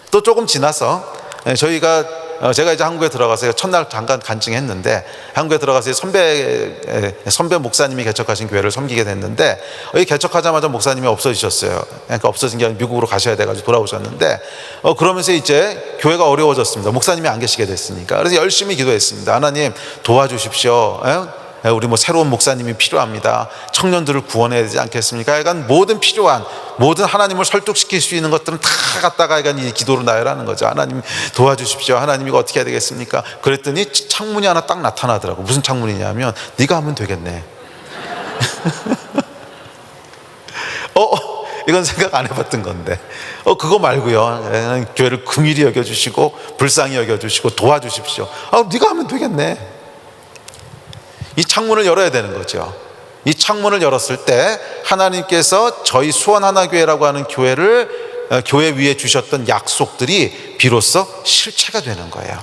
또 조금 지나서 제가 이제 한국에 들어가서 첫날 잠깐 간증했는데, 한국에 들어가서 선배 목사님이 개척하신 교회를 섬기게 됐는데, 여기 개척하자마자 목사님이 없어지셨어요. 그러니까 없어진 게 아니라 미국으로 가셔야 돼가지고 돌아오셨는데, 그러면서 이제 교회가 어려워졌습니다. 목사님이 안 계시게 됐으니까. 그래서 열심히 기도했습니다. 하나님 도와주십시오. 우리 뭐 새로운 목사님이 필요합니다. 청년들을 구원해야 되지 않겠습니까? 약간 모든 필요한, 모든 하나님을 설득시킬 수 있는 것들은 다 갖다가 약간 이 기도로 나열하는 거죠. 하나님 도와주십시오. 하나님 이거 어떻게 해야 되겠습니까? 그랬더니 창문이 하나 딱 나타나더라고. 무슨 창문이냐면, 네가 하면 되겠네. 이건 생각 안 해봤던 건데, 그거 말고요, 교회를 긍휼히 여겨주시고 불쌍히 여겨주시고 도와주십시오. 네가 하면 되겠네. 이 창문을 열어야 되는 거죠. 이 창문을 열었을 때 하나님께서 저희 수원하나교회라고 하는 교회를 교회 위에 주셨던 약속들이 비로소 실체가 되는 거예요.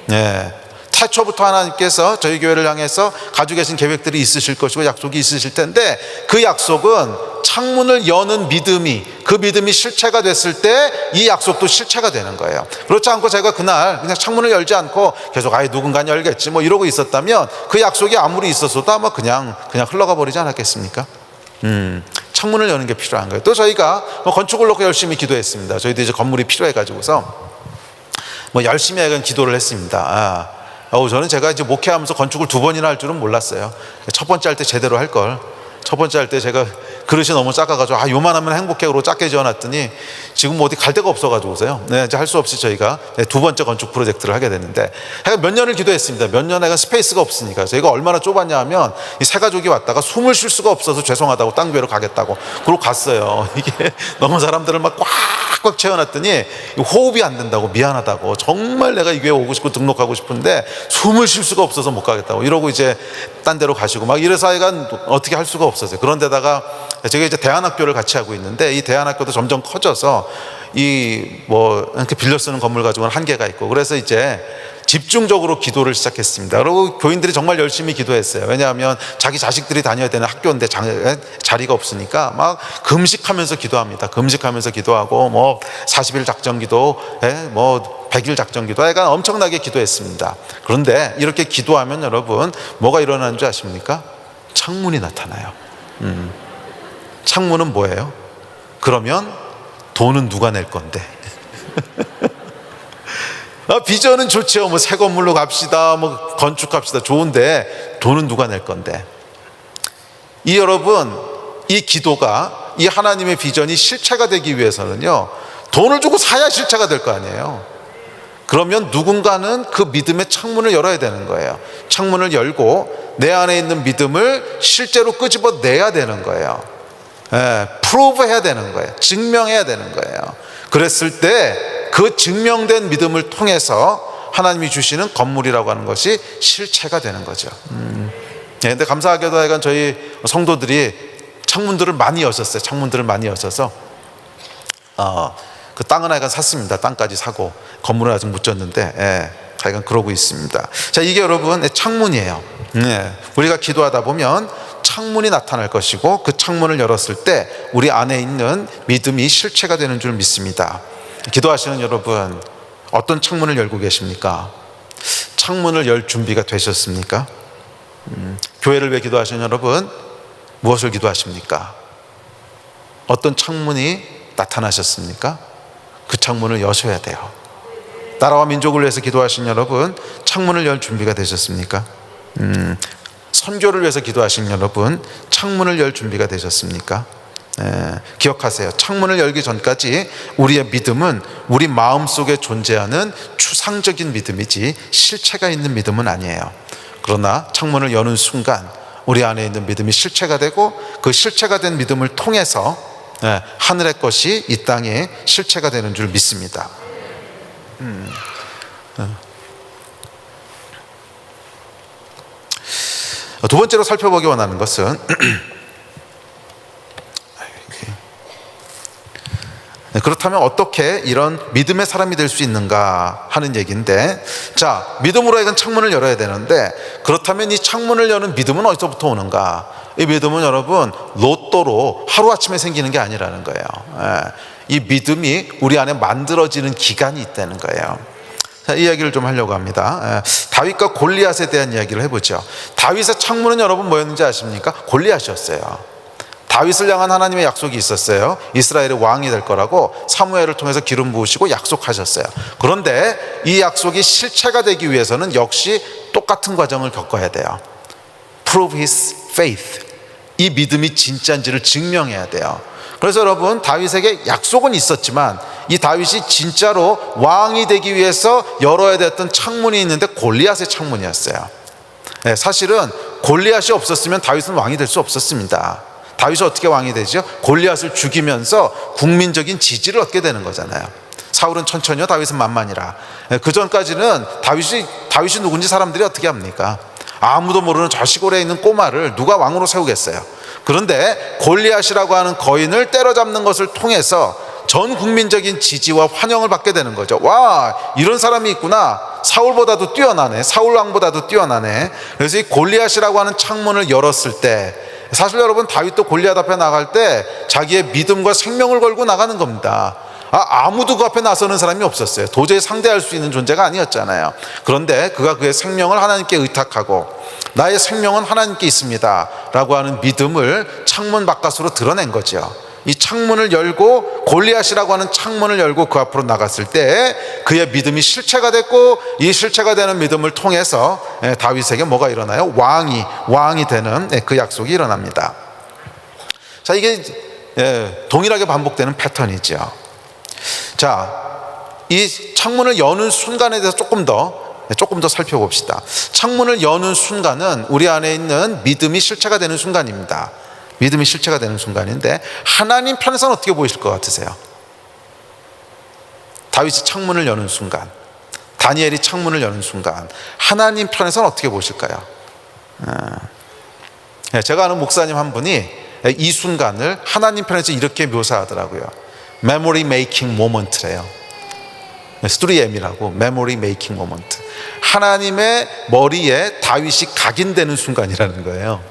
네. 태초부터 하나님께서 저희 교회를 향해서 가지고 계신 계획들이 있으실 것이고 약속이 있으실 텐데, 그 약속은 창문을 여는 믿음이, 그 믿음이 실체가 됐을 때 이 약속도 실체가 되는 거예요. 그렇지 않고 제가 그날 그냥 창문을 열지 않고 계속 누군가 열겠지 뭐 이러고 있었다면 그 약속이 아무리 있었어도 아마 그냥 흘러가 버리지 않았겠습니까? 창문을 여는 게 필요한 거예요. 또 저희가 건축을 놓고 열심히 기도했습니다. 저희도 이제 건물이 필요해 가지고서 열심히 하여간 기도를 했습니다. 저는 제가 이제 목회하면서 건축을 2번이나 할 줄은 몰랐어요. 첫 번째 할 때 제대로 할 걸. 첫 번째 할 때 제가 그릇이 너무 작아가지고 요만하면 행복해 그러고 작게 지어놨더니 지금 어디 갈 데가 없어가지고서요. 이제 할 수 없이 저희가 2번째 건축 프로젝트를 하게 됐는데, 몇 년을 기도했습니다. 몇 년간 스페이스가 없으니까. 저희가 얼마나 좁았냐 하면 이 세 가족이 왔다가 숨을 쉴 수가 없어서 죄송하다고 딴 교회로 가겠다고 그러고 갔어요. 이게 너무 사람들을 막 꽉꽉 채워놨더니 호흡이 안 된다고, 미안하다고, 정말 내가 이 교회 오고 싶고 등록하고 싶은데 숨을 쉴 수가 없어서 못 가겠다고 이러고 이제 딴 데로 가시고 막 이래서 하여간 어떻게 할 수가 없었어요. 그런데다가 제가 이제 대안학교를 같이 하고 있는데 이 대안학교도 점점 커져서 이렇게 빌려 쓰는 건물 가지고는 한계가 있고, 그래서 이제 집중적으로 기도를 시작했습니다. 그리고 교인들이 정말 열심히 기도했어요. 왜냐하면 자기 자식들이 다녀야 되는 학교인데 자리가 없으니까 막 금식하면서 기도합니다. 금식하면서 기도하고 40일 작전 기도, 100일 작전 기도, 약간 엄청나게 기도했습니다. 그런데 이렇게 기도하면 여러분 뭐가 일어나는 줄 아십니까? 창문이 나타나요. 창문은 뭐예요? 그러면 돈은 누가 낼 건데? 비전은 좋죠. 새 건물로 갑시다, 건축합시다, 좋은데 돈은 누가 낼 건데? 여러분, 이 기도가, 이 하나님의 비전이 실체가 되기 위해서는요, 돈을 주고 사야 실체가 될 거 아니에요. 그러면 누군가는 그 믿음의 창문을 열어야 되는 거예요. 창문을 열고 내 안에 있는 믿음을 실제로 끄집어내야 되는 거예요. 프로브 해야 되는 거예요. 증명해야 되는 거예요. 그랬을 때 그 증명된 믿음을 통해서 하나님이 주시는 건물이라고 하는 것이 실체가 되는 거죠. 근데 감사하게도 하여간 저희 성도들이 창문들을 많이 여셨어요. 창문들을 많이 여셔서 그 땅은 하여간 샀습니다. 땅까지 사고 건물은 아직 못 졌는데 하여간 그러고 있습니다. 자, 이게 여러분 창문이에요. 우리가 기도하다 보면 창문이 나타날 것이고, 그 창문을 열었을 때 우리 안에 있는 믿음이 실체가 되는 줄 믿습니다. 기도하시는 여러분, 어떤 창문을 열고 계십니까? 창문을 열 준비가 되셨습니까? 교회를 위해 기도하시는 여러분, 무엇을 기도하십니까? 어떤 창문이 나타나셨습니까? 그 창문을 여셔야 돼요. 나라와 민족을 위해서 기도하시는 여러분, 창문을 열 준비가 되셨습니까? 선교를 위해서 기도하시는 여러분, 창문을 열 준비가 되셨습니까? 기억하세요. 창문을 열기 전까지 우리의 믿음은 우리 마음속에 존재하는 추상적인 믿음이지 실체가 있는 믿음은 아니에요. 그러나 창문을 여는 순간 우리 안에 있는 믿음이 실체가 되고, 그 실체가 된 믿음을 통해서 하늘의 것이 이 땅에 실체가 되는 줄 믿습니다. 두 번째로 살펴보기 원하는 것은 그렇다면 어떻게 이런 믿음의 사람이 될 수 있는가 하는 얘기인데, 자, 믿음으로 하여금 창문을 열어야 되는데, 그렇다면 이 창문을 여는 믿음은 어디서부터 오는가? 이 믿음은 여러분 로또로 하루아침에 생기는 게 아니라는 거예요. 이 믿음이 우리 안에 만들어지는 기간이 있다는 거예요. 자, 이 이야기를 좀 하려고 합니다. 다윗과 골리앗에 대한 이야기를 해보죠. 다윗의 창문은 여러분 뭐였는지 아십니까? 골리앗이었어요. 다윗을 향한 하나님의 약속이 있었어요. 이스라엘의 왕이 될 거라고 사무엘을 통해서 기름 부으시고 약속하셨어요. 그런데 이 약속이 실체가 되기 위해서는 역시 똑같은 과정을 겪어야 돼요. Prove his faith. 이 믿음이 진짜인지를 증명해야 돼요. 그래서 여러분, 다윗에게 약속은 있었지만 이 다윗이 진짜로 왕이 되기 위해서 열어야 됐던 창문이 있는데 골리앗의 창문이었어요. 사실은 골리앗이 없었으면 다윗은 왕이 될 수 없었습니다. 다윗이 어떻게 왕이 되죠? 골리앗을 죽이면서 국민적인 지지를 얻게 되는 거잖아요. 사울은 천천히요, 다윗은 만만이라. 그 전까지는 다윗이 누군지 사람들이 어떻게 합니까? 아무도 모르는 저 시골에 있는 꼬마를 누가 왕으로 세우겠어요. 그런데 골리앗이라고 하는 거인을 때려잡는 것을 통해서 전 국민적인 지지와 환영을 받게 되는 거죠. 와, 이런 사람이 있구나. 사울보다도 뛰어나네. 사울 왕보다도 뛰어나네. 그래서 이 골리앗이라고 하는 창문을 열었을 때, 사실 여러분, 다윗도 골리앗 앞에 나갈 때 자기의 믿음과 생명을 걸고 나가는 겁니다. 아무도 그 앞에 나서는 사람이 없었어요. 도저히 상대할 수 있는 존재가 아니었잖아요. 그런데 그가 그의 생명을 하나님께 의탁하고, 나의 생명은 하나님께 있습니다 라고 하는 믿음을 창문 바깥으로 드러낸 거죠. 이 창문을 열고, 골리앗이라고 하는 창문을 열고 그 앞으로 나갔을 때 그의 믿음이 실체가 됐고, 이 실체가 되는 믿음을 통해서 다윗에게 뭐가 일어나요? 왕이 되는 그 약속이 일어납니다. 자, 이게 동일하게 반복되는 패턴이죠. 자, 이 창문을 여는 순간에 대해서 조금 더 살펴봅시다. 창문을 여는 순간은 우리 안에 있는 믿음이 실체가 되는 순간입니다. 믿음이 실체가 되는 순간인데, 하나님 편에서는 어떻게 보이실 것 같으세요? 다윗이 창문을 여는 순간, 다니엘이 창문을 여는 순간, 하나님 편에서는 어떻게 보실까요? 제가 아는 목사님 한 분이 이 순간을 하나님 편에서 이렇게 묘사하더라고요. 메모리 메이킹 모먼트래요. 3M이라고, 메모리 메이킹 모먼트. 하나님의 머리에 다윗이 각인되는 순간이라는 거예요.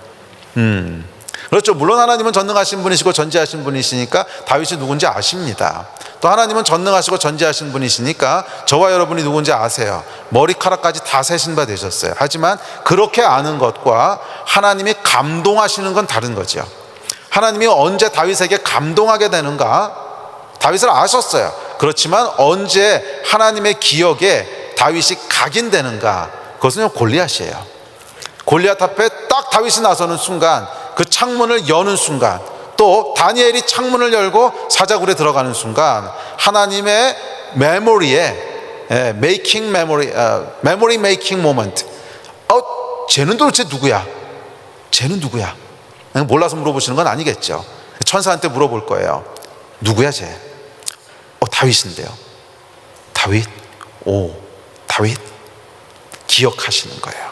그렇죠. 물론 하나님은 전능하신 분이시고 전지하신 분이시니까 다윗이 누군지 아십니다. 또 하나님은 전능하시고 전지하신 분이시니까 저와 여러분이 누군지 아세요. 머리카락까지 다 세신 바 되셨어요. 하지만 그렇게 아는 것과 하나님이 감동하시는 건 다른 거죠. 하나님이 언제 다윗에게 감동하게 되는가? 다윗을 아셨어요. 그렇지만 언제 하나님의 기억에 다윗이 각인되는가? 그것은 골리앗이에요. 골리앗 앞에 딱 다윗이 나서는 순간, 그 창문을 여는 순간, 또 다니엘이 창문을 열고 사자굴에 들어가는 순간, 하나님의 메모리에 메모리 메이킹 모먼트. 쟤는 도대체 누구야? 쟤는 누구야? 몰라서 물어보시는 건 아니겠죠. 천사한테 물어볼 거예요. 누구야 쟤? 다윗인데요. 다윗? 다윗? 기억하시는 거예요.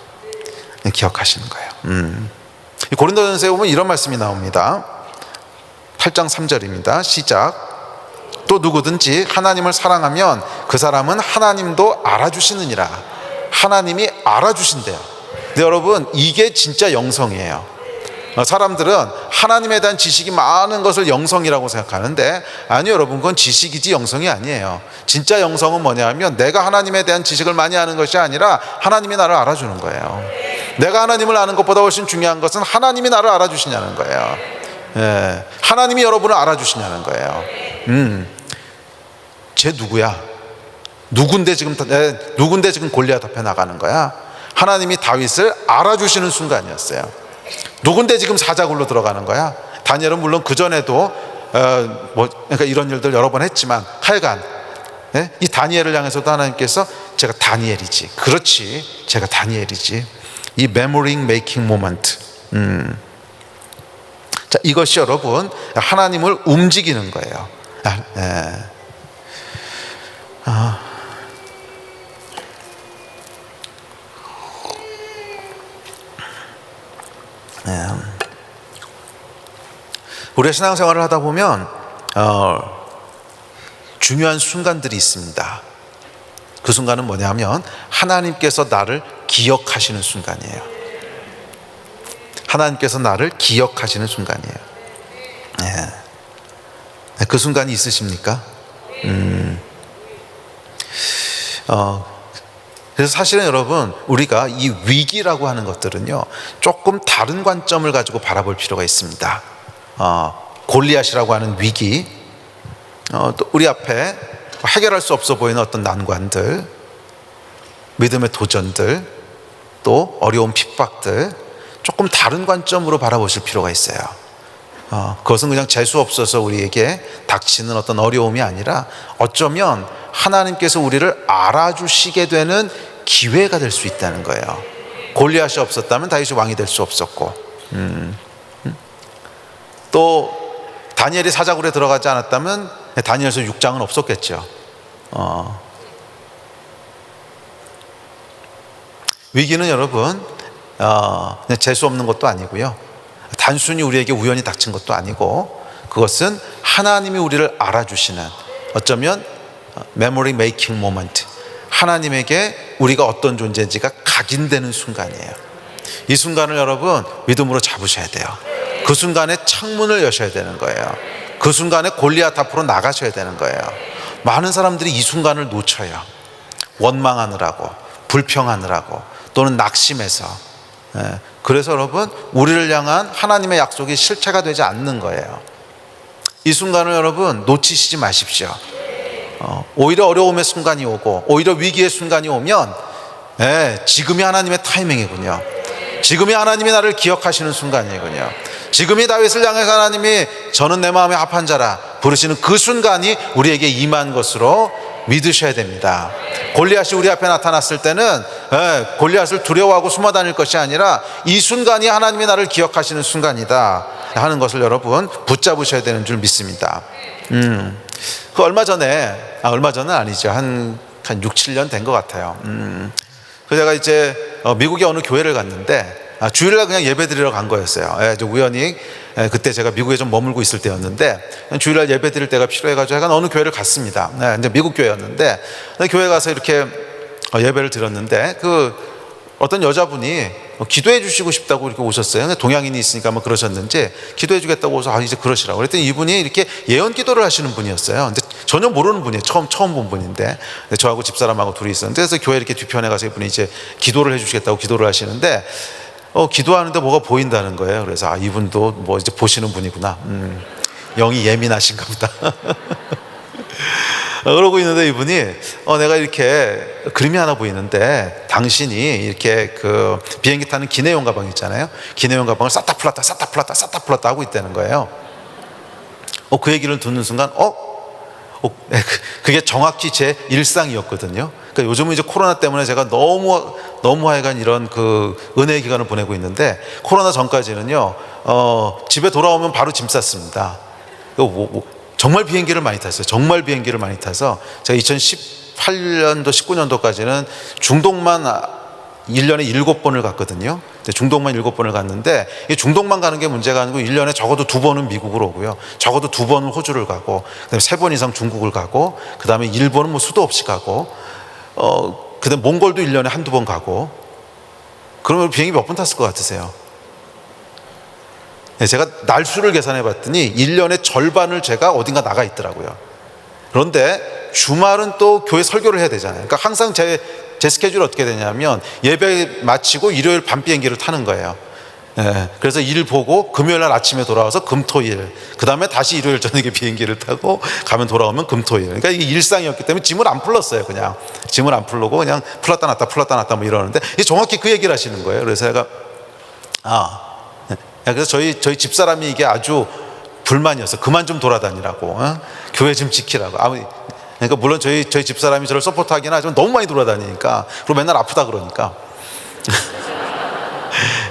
기억하시는 거예요. 고린도전서에 보면 이런 말씀이 나옵니다. 8장 3절입니다. 시작. 또 누구든지 하나님을 사랑하면 그 사람은 하나님도 알아주시느니라. 하나님이 알아주신대요. 근데 여러분, 이게 진짜 영성이에요. 사람들은 하나님에 대한 지식이 많은 것을 영성이라고 생각하는데, 아니요 여러분, 그건 지식이지 영성이 아니에요. 진짜 영성은 뭐냐면, 내가 하나님에 대한 지식을 많이 아는 것이 아니라 하나님이 나를 알아주는 거예요. 내가 하나님을 아는 것보다 훨씬 중요한 것은 하나님이 나를 알아주시냐는 거예요. 하나님이 여러분을 알아주시냐는 거예요. 쟤 누구야? 누군데 지금 골리앗 앞에 나가는 거야? 하나님이 다윗을 알아주시는 순간이었어요. 누군데 지금 사자굴로 들어가는 거야? 다니엘은 물론 그 전에도 그러니까 이런 일들 여러 번 했지만, 하여간 이 다니엘을 향해서도 하나님께서 제가 다니엘이지, 그렇지, 제가 다니엘이지. 이 메모리 메이킹 모먼트. 자, 이것이 여러분 하나님을 움직이는 거예요. 우리가 신앙생활을 하다 보면 중요한 순간들이 있습니다. 그 순간은 뭐냐면 하나님께서 나를 기억하시는 순간이에요. 하나님께서 나를 기억하시는 순간이에요. 그 순간이 있으십니까? 그래서 사실은 여러분, 우리가 이 위기라고 하는 것들은요, 조금 다른 관점을 가지고 바라볼 필요가 있습니다. 골리앗이라고 하는 위기, 또 우리 앞에 해결할 수 없어 보이는 어떤 난관들, 믿음의 도전들, 또 어려운 핍박들, 조금 다른 관점으로 바라보실 필요가 있어요. 그것은 그냥 재수 없어서 우리에게 닥치는 어떤 어려움이 아니라 어쩌면 하나님께서 우리를 알아주시게 되는 기회가 될 수 있다는 거예요. 골리앗이 없었다면 다윗이 왕이 될 수 없었고, 또 다니엘이 사자굴에 들어가지 않았다면 다니엘서 6장은 없었겠죠. 위기는 여러분 그냥 재수 없는 것도 아니고요, 단순히 우리에게 우연히 닥친 것도 아니고, 그것은 하나님이 우리를 알아주시는, 어쩌면 메모리 메이킹 모먼트, 하나님에게 우리가 어떤 존재인지가 각인되는 순간이에요. 이 순간을 여러분 믿음으로 잡으셔야 돼요. 그 순간에 창문을 여셔야 되는 거예요. 그 순간에 골리앗 앞으로 나가셔야 되는 거예요. 많은 사람들이 이 순간을 놓쳐요. 원망하느라고, 불평하느라고, 또는 낙심해서. 그래서 여러분 우리를 향한 하나님의 약속이 실체가 되지 않는 거예요. 이 순간을 여러분 놓치시지 마십시오. 오히려 어려움의 순간이 오고, 오히려 위기의 순간이 오면 지금이 하나님의 타이밍이군요. 지금이 하나님이 나를 기억하시는 순간이군요. 지금이 다윗을 향해서 하나님이 저는 내 마음에 합한 자라 부르시는 그 순간이 우리에게 임한 것으로 믿으셔야 됩니다. 골리앗이 우리 앞에 나타났을 때는 골리앗을 두려워하고 숨어 다닐 것이 아니라 이 순간이 하나님이 나를 기억하시는 순간이다 하는 것을 여러분 붙잡으셔야 되는 줄 믿습니다. 그 얼마 전에, 얼마 전은 아니죠. 한 6, 7년 된 것 같아요. 그래서 제가 이제 미국의 어느 교회를 갔는데, 주일날 그냥 예배 드리러 간 거였어요. 우연히 그때 제가 미국에 좀 머물고 있을 때였는데, 주일날 예배 드릴 때가 필요해가지고 제가 어느 교회를 갔습니다. 이제 미국 교회였는데, 교회 가서 이렇게 예배를 드렸는데, 어떤 여자분이 기도해 주시고 싶다고 이렇게 오셨어요. 동양인이 있으니까 아마 그러셨는지 기도해 주겠다고 해서 이제 그러시라고 그랬더니 이분이 이렇게 예언 기도를 하시는 분이었어요. 근데 전혀 모르는 분이에요. 처음 본 분인데, 저하고 집사람하고 둘이 있었는데, 그래서 교회 이렇게 뒤편에 가서 이분이 이제 기도를 해 주시겠다고 기도를 하시는데, 기도하는데 뭐가 보인다는 거예요. 그래서 이분도 뭐 이제 보시는 분이구나. 영이 예민하신가 보다. 그러고 있는데 이분이 내가 이렇게 그림이 하나 보이는데 당신이 이렇게 그 비행기 타는 기내용 가방 있잖아요. 기내용 가방을 쌌다 풀었다 하고 있다는 거예요. 그 얘기를 듣는 순간 그게 정확히 제 일상이었거든요. 그러니까 요즘은 이제 코로나 때문에 제가 너무 하여간 이런 그 은혜의 기간을 보내고 있는데, 코로나 전까지는요 집에 돌아오면 바로 짐 쌌습니다. 정말 비행기를 많이 탔어요. 정말 비행기를 많이 타서 제가 2018년도 19년도까지는 중동만 1년에 7번을 갔거든요. 중동만 7번을 갔는데, 이 중동만 가는 게 문제가 아니고 1년에 적어도 2번은 미국을 오고요, 적어도 2번은 호주를 가고, 그다음에 3번 이상 중국을 가고, 그다음에 일본은 뭐 수도 없이 가고, 그다음에 몽골도 1년에 한두 번 가고. 그러면 비행기 몇 번 탔을 것 같으세요? 제가 날수를 계산해 봤더니 1년의 절반을 제가 어딘가 나가 있더라고요. 그런데 주말은 또 교회 설교를 해야 되잖아요. 그러니까 항상 제 스케줄이 어떻게 되냐면, 예배 마치고 일요일 밤 비행기를 타는 거예요. 그래서 일 보고 금요일 날 아침에 돌아와서 금토일, 그 다음에 다시 일요일 저녁에 비행기를 타고 가면 돌아오면 금토일. 그러니까 이게 일상이었기 때문에 짐을 안 풀렀어요. 그냥 짐을 안 풀고 그냥 풀었다 놨다 뭐 이러는데, 정확히 그 얘기를 하시는 거예요. 그래서 제가 그래서 저희 집사람이 이게 아주 불만이었어요. 그만 좀 돌아다니라고, 교회 좀 지키라고. 그러니까 물론 저희 집사람이 저를 서포트하긴 하지만 너무 많이 돌아다니니까, 그리고 맨날 아프다 그러니까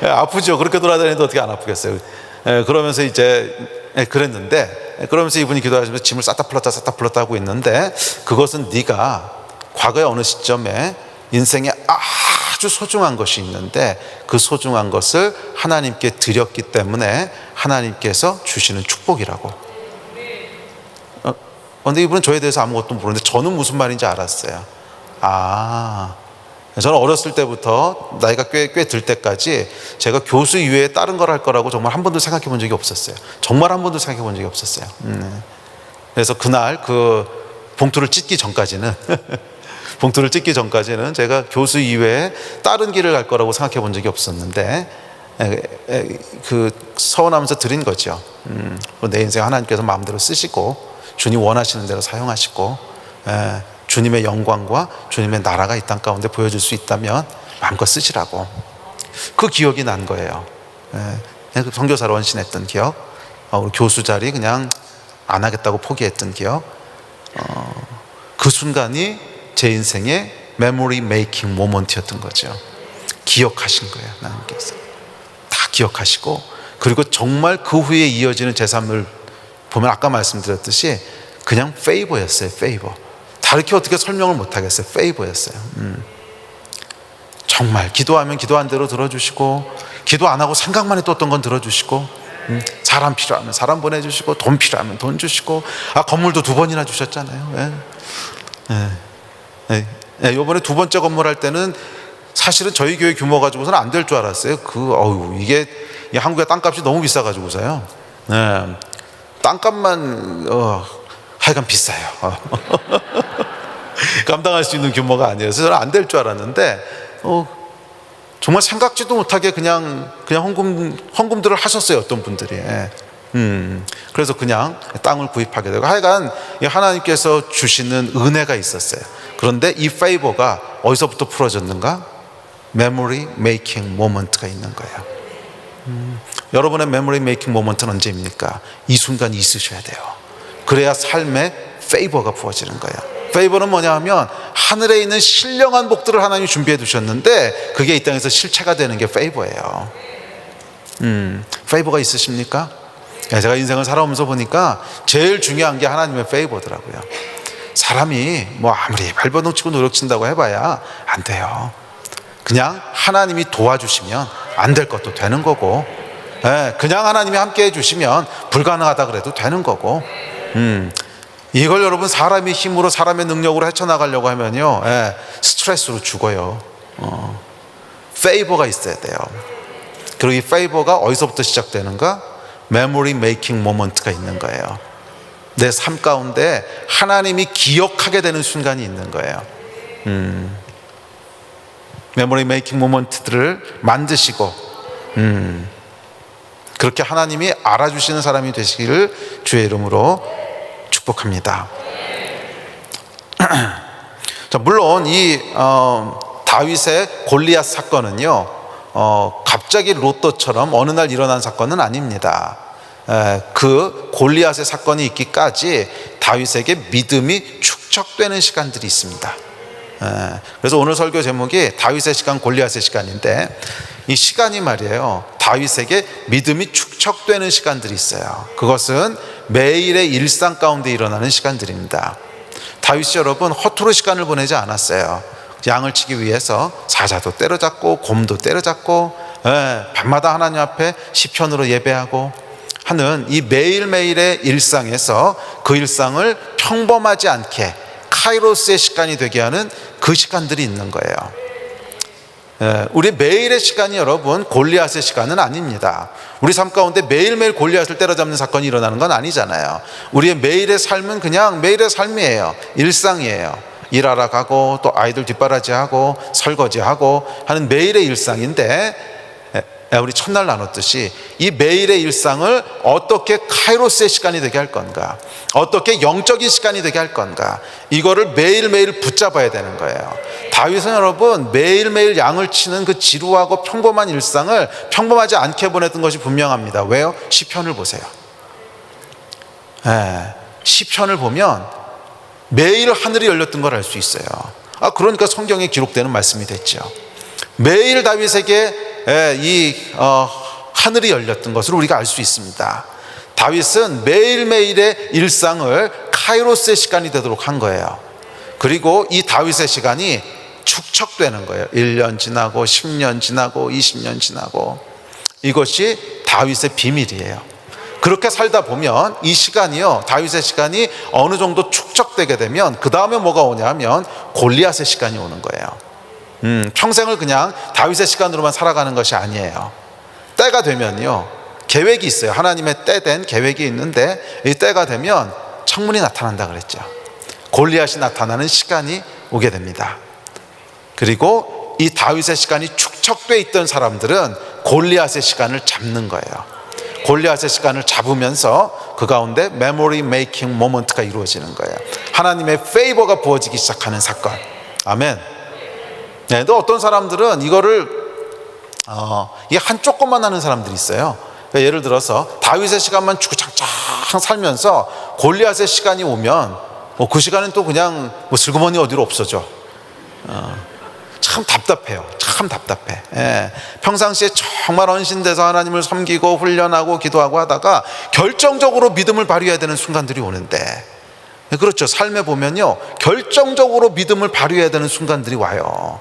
아프죠. 그렇게 돌아다니는데 어떻게 안 아프겠어요. 그러면서 이제 그랬는데, 그러면서 이분이 기도하시면서 짐을 쌌다 풀었다 하고 있는데, 그것은 네가 과거의 어느 시점에 인생에 아주 소중한 것이 있는데, 그 소중한 것을 하나님께 드렸기 때문에 하나님께서 주시는 축복이라고. 근데 이분은 저에 대해서 아무것도 모르는데 저는 무슨 말인지 알았어요. 저는 어렸을 때부터 나이가 꽤 들 때까지 제가 교수 이외에 다른 걸 할 거라고 정말 한 번도 생각해 본 적이 없었어요. 정말 한 번도 생각해 본 적이 없었어요. 그래서 그날 그 봉투를 찢기 전까지는 제가 교수 이외에 다른 길을 갈 거라고 생각해 본 적이 없었는데, 그 서운하면서 드린 거죠. 내 인생 하나님께서 마음대로 쓰시고 주님 원하시는 대로 사용하시고, 주님의 영광과 주님의 나라가 이 땅 가운데 보여줄 수 있다면 마음껏 쓰시라고. 그 기억이 난 거예요. 그 선교사로 헌신했던 기억, 우리 교수 자리 그냥 안 하겠다고 포기했던 기억, 그 순간이 제 인생의 메모리 메이킹 모먼트였던 거죠. 기억하신 거예요. 하나님께서 다 기억하시고, 그리고 정말 그 후에 이어지는 제 삶을 보면 아까 말씀드렸듯이 그냥 페이버였어요. 페이버. 다르게 어떻게 설명을 못하겠어요. 페이버였어요. 정말 기도하면 기도한 대로 들어주시고, 기도 안 하고 생각만 해도 어떤 건 들어주시고, 사람 필요하면 사람 보내주시고, 돈 필요하면 돈 주시고, 건물도 2번이나 주셨잖아요. 이번에 2번째 건물 할 때는 사실은 저희 교회 규모 가지고서는 안 될 줄 알았어요. 이게 한국의 땅값이 너무 비싸가지고서요. 땅값만 하여간 비싸요. 감당할 수 있는 규모가 아니어서 저는 안 될 줄 알았는데, 정말 생각지도 못하게 그냥 헌금들을 하셨어요, 어떤 분들이. 그래서 그냥 땅을 구입하게 되고, 하여간 하나님께서 주시는 은혜가 있었어요. 그런데 이 페이버가 어디서부터 풀어졌는가? 메모리 메이킹 모먼트가 있는 거예요. 여러분의 메모리 메이킹 모먼트는 언제입니까? 이 순간이 있으셔야 돼요. 그래야 삶에 페이버가 부어지는 거예요. 페이버는 뭐냐 하면 하늘에 있는 신령한 복들을 하나님이 준비해 두셨는데 그게 이 땅에서 실체가 되는 게 페이버예요. 페이버가 있으십니까? 제가 인생을 살아오면서 보니까 제일 중요한 게 하나님의 페이버더라고요. 사람이 아무리 발버둥치고 노력친다고 해봐야 안 돼요. 그냥 하나님이 도와주시면 안 될 것도 되는 거고, 그냥 하나님이 함께 해주시면 불가능하다 그래도 되는 거고, 이걸 여러분 사람의 힘으로, 사람의 능력으로 헤쳐나가려고 하면요, 스트레스로 죽어요. 페이버가 있어야 돼요. 그리고 이 페이버가 어디서부터 시작되는가? 메모리 메이킹 모먼트가 있는 거예요. 내 삶 가운데 하나님이 기억하게 되는 순간이 있는 거예요. 메모리 메이킹 모먼트들을 만드시고, 그렇게 하나님이 알아주시는 사람이 되시기를 주의 이름으로 축복합니다. 자, 물론 이 다윗의 골리앗 사건은요, 갑자기 로또처럼 어느 날 일어난 사건은 아닙니다. 그 골리앗의 사건이 있기까지 다윗에게 믿음이 축적되는 시간들이 있습니다. 그래서 오늘 설교 제목이 다윗의 시간, 골리앗의 시간인데, 이 시간이 말이에요, 다윗에게 믿음이 축적되는 시간들이 있어요. 그것은 매일의 일상 가운데 일어나는 시간들입니다. 다윗이 여러분 허투루 시간을 보내지 않았어요. 양을 치기 위해서 사자도 때려잡고 곰도 때려잡고, 밤마다 하나님 앞에 시편으로 예배하고 하는 이 매일매일의 일상에서 그 일상을 평범하지 않게 카이로스의 시간이 되게 하는 그 시간들이 있는 거예요. 우리 매일의 시간이 여러분 골리앗의 시간은 아닙니다. 우리 삶 가운데 매일매일 골리앗을 때려잡는 사건이 일어나는 건 아니잖아요. 우리의 매일의 삶은 그냥 매일의 삶이에요. 일상이에요. 일하러 가고 또 아이들 뒷바라지하고 설거지하고 하는 매일의 일상인데, 우리 첫날 나눴듯이 이 매일의 일상을 어떻게 카이로스의 시간이 되게 할 건가, 어떻게 영적인 시간이 되게 할 건가, 이거를 매일매일 붙잡아야 되는 거예요. 다윗은 여러분 매일매일 양을 치는 그 지루하고 평범한 일상을 평범하지 않게 보냈던 것이 분명합니다. 왜요? 시편을 보세요. 시편을 보면 매일 하늘이 열렸던 걸 알 수 있어요. 그러니까 성경에 기록되는 말씀이 됐죠. 매일 다윗에게 하늘이 열렸던 것을 우리가 알 수 있습니다. 다윗은 매일매일의 일상을 카이로스의 시간이 되도록 한 거예요. 그리고 이 다윗의 시간이 축적되는 거예요. 1년 지나고 10년 지나고 20년 지나고, 이것이 다윗의 비밀이에요. 그렇게 살다 보면 이 시간이요, 다윗의 시간이 어느 정도 축적되게 되면 그 다음에 뭐가 오냐 하면 골리앗의 시간이 오는 거예요. 평생을 그냥 다윗의 시간으로만 살아가는 것이 아니에요. 때가 되면요, 계획이 있어요. 하나님의 때된 계획이 있는데, 이 때가 되면 창문이 나타난다 그랬죠. 골리앗이 나타나는 시간이 오게 됩니다. 그리고 이 다윗의 시간이 축적돼 있던 사람들은 골리앗의 시간을 잡는 거예요. 골리앗의 시간을 잡으면서 그 가운데 메모리 메이킹 모먼트가 이루어지는 거예요. 하나님의 페이버가 부어지기 시작하는 사건. 아멘. 또 어떤 사람들은 이거를 이게 한쪽 것만 하는 사람들이 있어요. 예를 들어서 다윗의 시간만 주구장창 살면서 골리앗의 시간이 오면 그 시간은 또 그냥 슬그머니 어디로 없어져. 참 답답해요. 참 답답해. 평상시에 정말 헌신돼서 하나님을 섬기고 훈련하고 기도하고 하다가 결정적으로 믿음을 발휘해야 되는 순간들이 오는데, 그렇죠, 삶에 보면요, 결정적으로 믿음을 발휘해야 되는 순간들이 와요.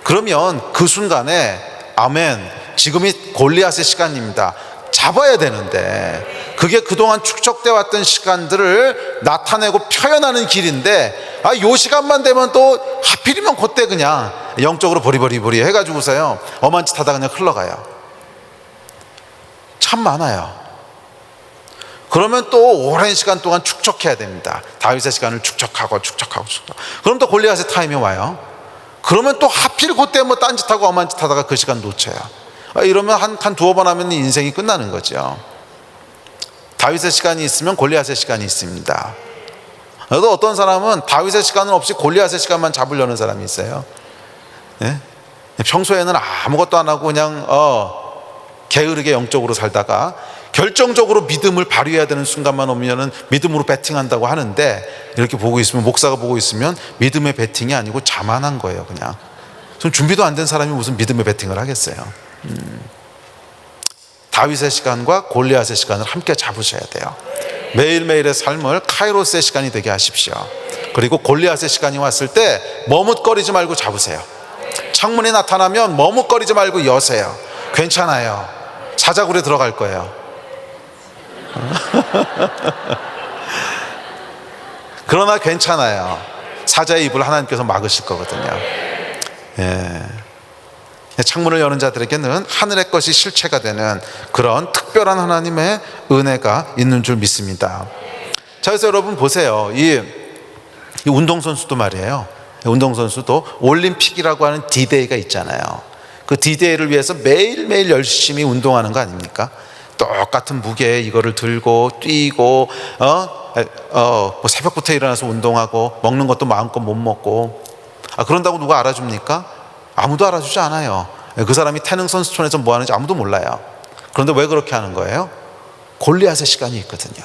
그러면 그 순간에 아멘, 지금이 골리앗의 시간입니다, 잡아야 되는데, 그게 그동안 축적돼 왔던 시간들을 나타내고 표현하는 길인데, 요 시간만 되면 또 하필이면 그때 그냥 영적으로 버리버리 해가지고서요 엄한 짓 하다 그냥 흘러가요. 참 많아요. 그러면 또 오랜 시간 동안 축적해야 됩니다. 다윗의 시간을 축적하고. 그럼 또 골리앗의 타임이 와요. 그러면 또 하필 그때 뭐 딴짓하고 엄한 짓 하다가 그 시간 놓쳐요. 이러면 한 두어 번 하면 인생이 끝나는 거죠. 다윗의 시간이 있으면 골리앗의 시간이 있습니다. 그래도 어떤 사람은 다윗의 시간은 없이 골리앗의 시간만 잡으려는 사람이 있어요. 네? 평소에는 아무것도 안 하고 그냥 게으르게 영적으로 살다가 결정적으로 믿음을 발휘해야 되는 순간만 오면은 믿음으로 배팅한다고 하는데, 이렇게 보고 있으면, 목사가 보고 있으면 믿음의 배팅이 아니고 자만한 거예요. 그냥 좀 준비도 안 된 사람이 무슨 믿음의 배팅을 하겠어요. 다윗의 시간과 골리앗의 시간을 함께 잡으셔야 돼요. 매일매일의 삶을 카이로스의 시간이 되게 하십시오. 그리고 골리앗의 시간이 왔을 때 머뭇거리지 말고 잡으세요. 창문이 나타나면 머뭇거리지 말고 여세요. 괜찮아요. 사자굴에 들어갈 거예요. 그러나 괜찮아요. 사자의 입을 하나님께서 막으실 거거든요. 창문을 여는 자들에게는 하늘의 것이 실체가 되는 그런 특별한 하나님의 은혜가 있는 줄 믿습니다. 자, 그래서 여러분 보세요. 이 운동선수도 말이에요. 운동선수도 올림픽이라고 하는 디데이가 있잖아요. 그 디데이를 위해서 매일매일 열심히 운동하는 거 아닙니까? 똑같은 무게 이거를 들고 뛰고 뭐 새벽부터 일어나서 운동하고, 먹는 것도 마음껏 못 먹고. 그런다고 누가 알아줍니까? 아무도 알아주지 않아요. 그 사람이 태능 선수촌에서 뭐 하는지 아무도 몰라요. 그런데 왜 그렇게 하는 거예요? 골리앗의 시간이 있거든요.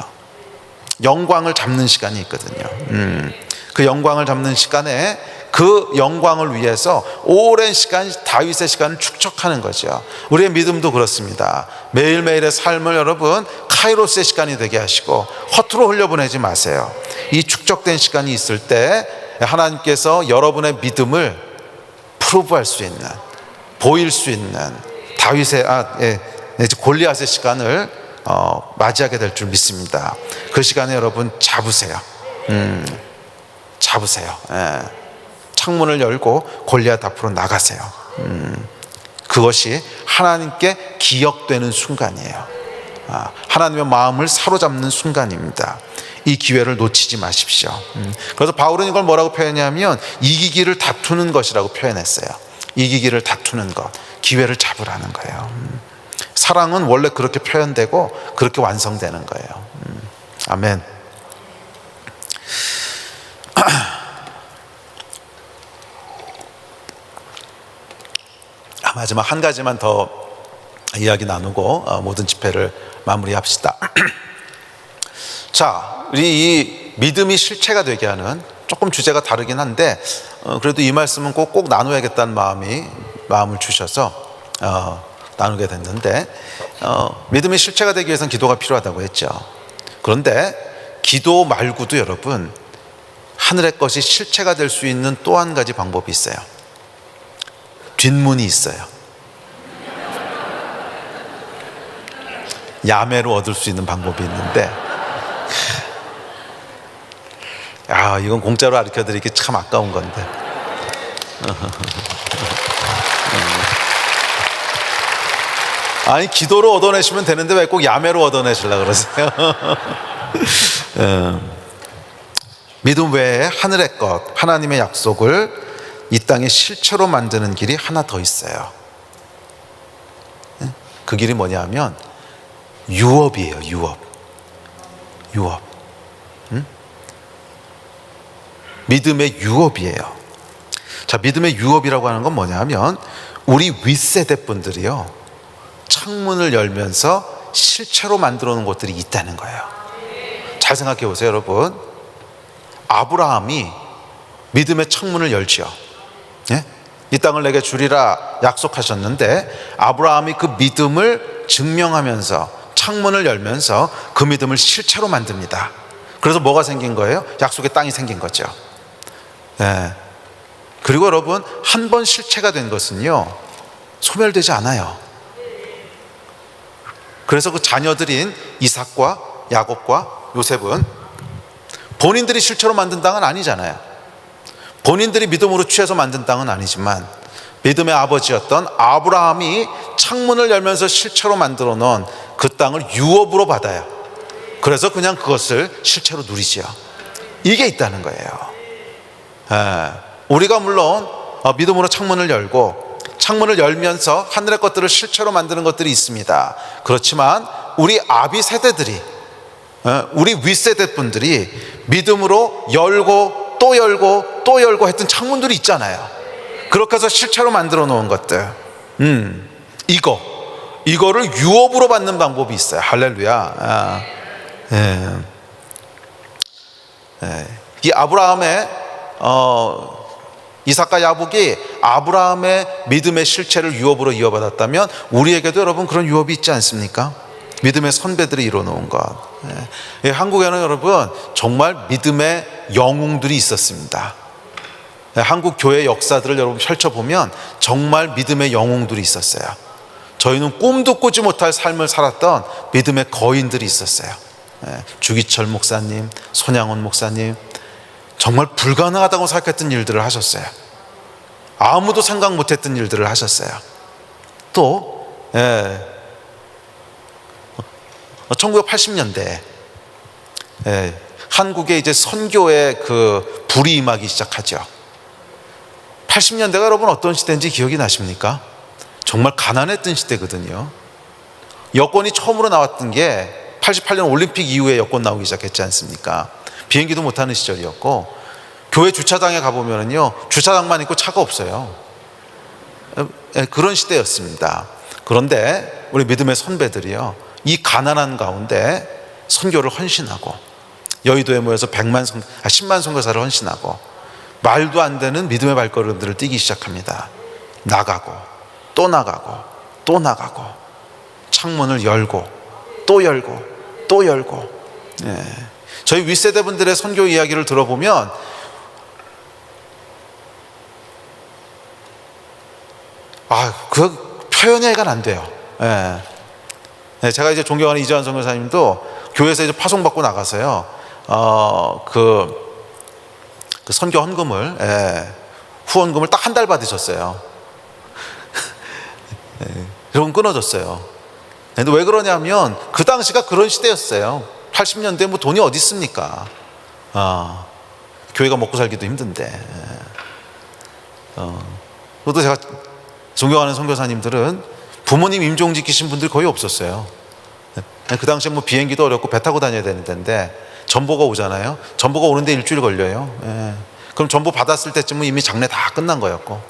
영광을 잡는 시간이 있거든요. 그 영광을 잡는 시간에 그 영광을 위해서 오랜 시간 다윗의 시간을 축적하는 거죠. 우리의 믿음도 그렇습니다. 매일매일의 삶을 여러분 카이로스의 시간이 되게 하시고 허투루 흘려보내지 마세요. 이 축적된 시간이 있을 때 하나님께서 여러분의 믿음을 프루브할 수 있는, 보일 수 있는 다윗의 골리앗의 시간을 맞이하게 될 줄 믿습니다. 그 시간에 여러분 잡으세요. 잡으세요. 창문을 열고 골리앗 앞으로 나가세요. 그것이 하나님께 기억되는 순간이에요. 하나님의 마음을 사로잡는 순간입니다. 이 기회를 놓치지 마십시오. 그래서 바울은 이걸 뭐라고 표현하냐면 이기기를 다투는 것이라고 표현했어요. 이기기를 다투는 것, 기회를 잡으라는 거예요. 사랑은 원래 그렇게 표현되고 그렇게 완성되는 거예요. 아멘. 마지막 한 가지만 더 이야기 나누고 모든 집회를 마무리합시다. 자, 우리 이 믿음이 실체가 되게 하는, 조금 주제가 다르긴 한데 그래도 이 말씀은 꼭 나눠야겠다는 마음을 주셔서 나누게 됐는데, 믿음이 실체가 되기 위해서는 기도가 필요하다고 했죠. 그런데 기도 말고도 여러분 하늘의 것이 실체가 될 수 있는 또 한 가지 방법이 있어요. 뒷문이 있어요. 야매로 얻을 수 있는 방법이 있는데, 이건 공짜로 가르쳐 드리기 참 아까운 건데. 아니, 기도로 얻어내시면 되는데 왜 꼭 야매로 얻어내시려고 그러세요? 믿음 외에 하늘의 것, 하나님의 약속을 이 땅에 실체로 만드는 길이 하나 더 있어요. 그 길이 뭐냐면 유업이에요. 유업. 믿음의 유업이에요. 자, 믿음의 유업이라고 하는 건 뭐냐면 우리 윗세대 분들이요, 창문을 열면서 실체로 만들어 놓은 것들이 있다는 거예요. 잘 생각해 보세요, 여러분. 아브라함이 믿음의 창문을 열지요. 이 땅을 내게 주리라 약속하셨는데, 아브라함이 그 믿음을 증명하면서 창문을 열면서 그 믿음을 실체로 만듭니다. 그래서 뭐가 생긴 거예요? 약속의 땅이 생긴 거죠. 그리고 여러분, 한 번 실체가 된 것은요 소멸되지 않아요. 그래서 그 자녀들인 이삭과 야곱과 요셉은 본인들이 실체로 만든 땅은 아니잖아요. 본인들이 믿음으로 취해서 만든 땅은 아니지만 믿음의 아버지였던 아브라함이 창문을 열면서 실체로 만들어 놓은 그 땅을 유업으로 받아요. 그래서 그냥 그것을 실체로 누리지요. 이게 있다는 거예요. 우리가 물론 믿음으로 창문을 열고 창문을 열면서 하늘의 것들을 실체로 만드는 것들이 있습니다. 그렇지만 우리 아비 세대들이, 우리 윗세대 분들이 믿음으로 열고 또 열고 또 열고 했던 창문들이 있잖아요. 그렇게 해서 실체로 만들어 놓은 것들, 이거를 유업으로 받는 방법이 있어요. 할렐루야. 이 아브라함의 이삭과 야곱이 아브라함의 믿음의 실체를 유업으로 이어받았다면 우리에게도 여러분 그런 유업이 있지 않습니까? 믿음의 선배들이 이뤄놓은 것. 한국에는 여러분 정말 믿음의 영웅들이 있었습니다. 한국 교회 역사들을 여러분 펼쳐보면 정말 믿음의 영웅들이 있었어요. 저희는 꿈도 꾸지 못할 삶을 살았던 믿음의 거인들이 있었어요. 주기철 목사님, 손양원 목사님, 정말 불가능하다고 생각했던 일들을 하셨어요. 아무도 생각 못했던 일들을 하셨어요. 또 1980년대 한국에 이제 선교의 그 불이 임하기 시작하죠. 80년대가 여러분 어떤 시대인지 기억이 나십니까? 정말 가난했던 시대거든요. 여권이 처음으로 나왔던 게 88년 올림픽 이후에 여권 나오기 시작했지 않습니까? 비행기도 못 타는 시절이었고, 교회 주차장에 가보면은요, 주차장만 있고 차가 없어요. 그런 시대였습니다. 그런데 우리 믿음의 선배들이요, 이 가난한 가운데 선교를 헌신하고, 여의도에 모여서 10만 선교사를 헌신하고, 말도 안 되는 믿음의 발걸음들을 뛰기 시작합니다. 나가고 또 나가고 또 나가고, 창문을 열고 또 열고 또 열고. 저희 윗세대 분들의 선교 이야기를 들어보면 그 표현이 안 돼요. 제가 이제 존경하는 이재환 선교사님도 교회에서 이제 파송받고 나가서요, 그 선교 헌금을, 후원금을 딱 한 달 받으셨어요. 여러분 끊어졌어요. 근데 왜 그러냐면 그 당시가 그런 시대였어요. 80년대에 뭐 돈이 어디 있습니까? 교회가 먹고 살기도 힘든데. 그것도 제가 존경하는 선교사님들은 부모님 임종 지키신 분들이 거의 없었어요. 그 당시에 뭐 비행기도 어렵고 배 타고 다녀야 되는 데인데 전보가 오잖아요. 전보가 오는데 일주일 걸려요. 그럼 전보 받았을 때쯤은 이미 장례 다 끝난 거였고,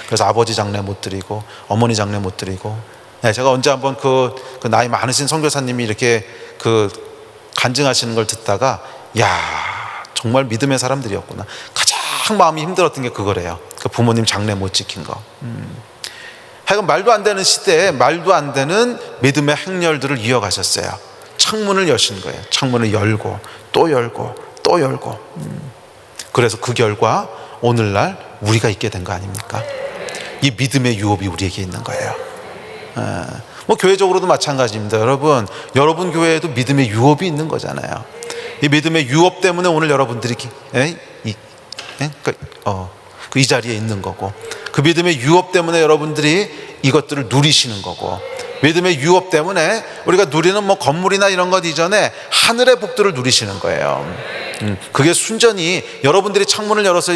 그래서 아버지 장례 못 드리고 어머니 장례 못 드리고. 제가 언제 한번 그 나이 많으신 선교사님이 이렇게 간증하시는 걸 듣다가, 야, 정말 믿음의 사람들이었구나. 가장 마음이 힘들었던 게 그거래요. 그 부모님 장례 못 지킨 거. 하여간 말도 안 되는 시대에 말도 안 되는 믿음의 행렬들을 이어가셨어요. 창문을 여신 거예요. 창문을 열고 또 열고 또 열고. 그래서 그 결과 오늘날 우리가 있게 된 거 아닙니까? 이 믿음의 유업이 우리에게 있는 거예요. 뭐 교회적으로도 마찬가지입니다. 여러분 교회에도 믿음의 유업이 있는 거잖아요. 이 믿음의 유업 때문에 오늘 여러분들이 이 자리에 있는 거고, 그 믿음의 유업 때문에 여러분들이 이것들을 누리시는 거고, 믿음의 유업 때문에 우리가 누리는 뭐 건물이나 이런 것 이전에 하늘의 복들을 누리시는 거예요. 그게 순전히 여러분들이 창문을 열어서,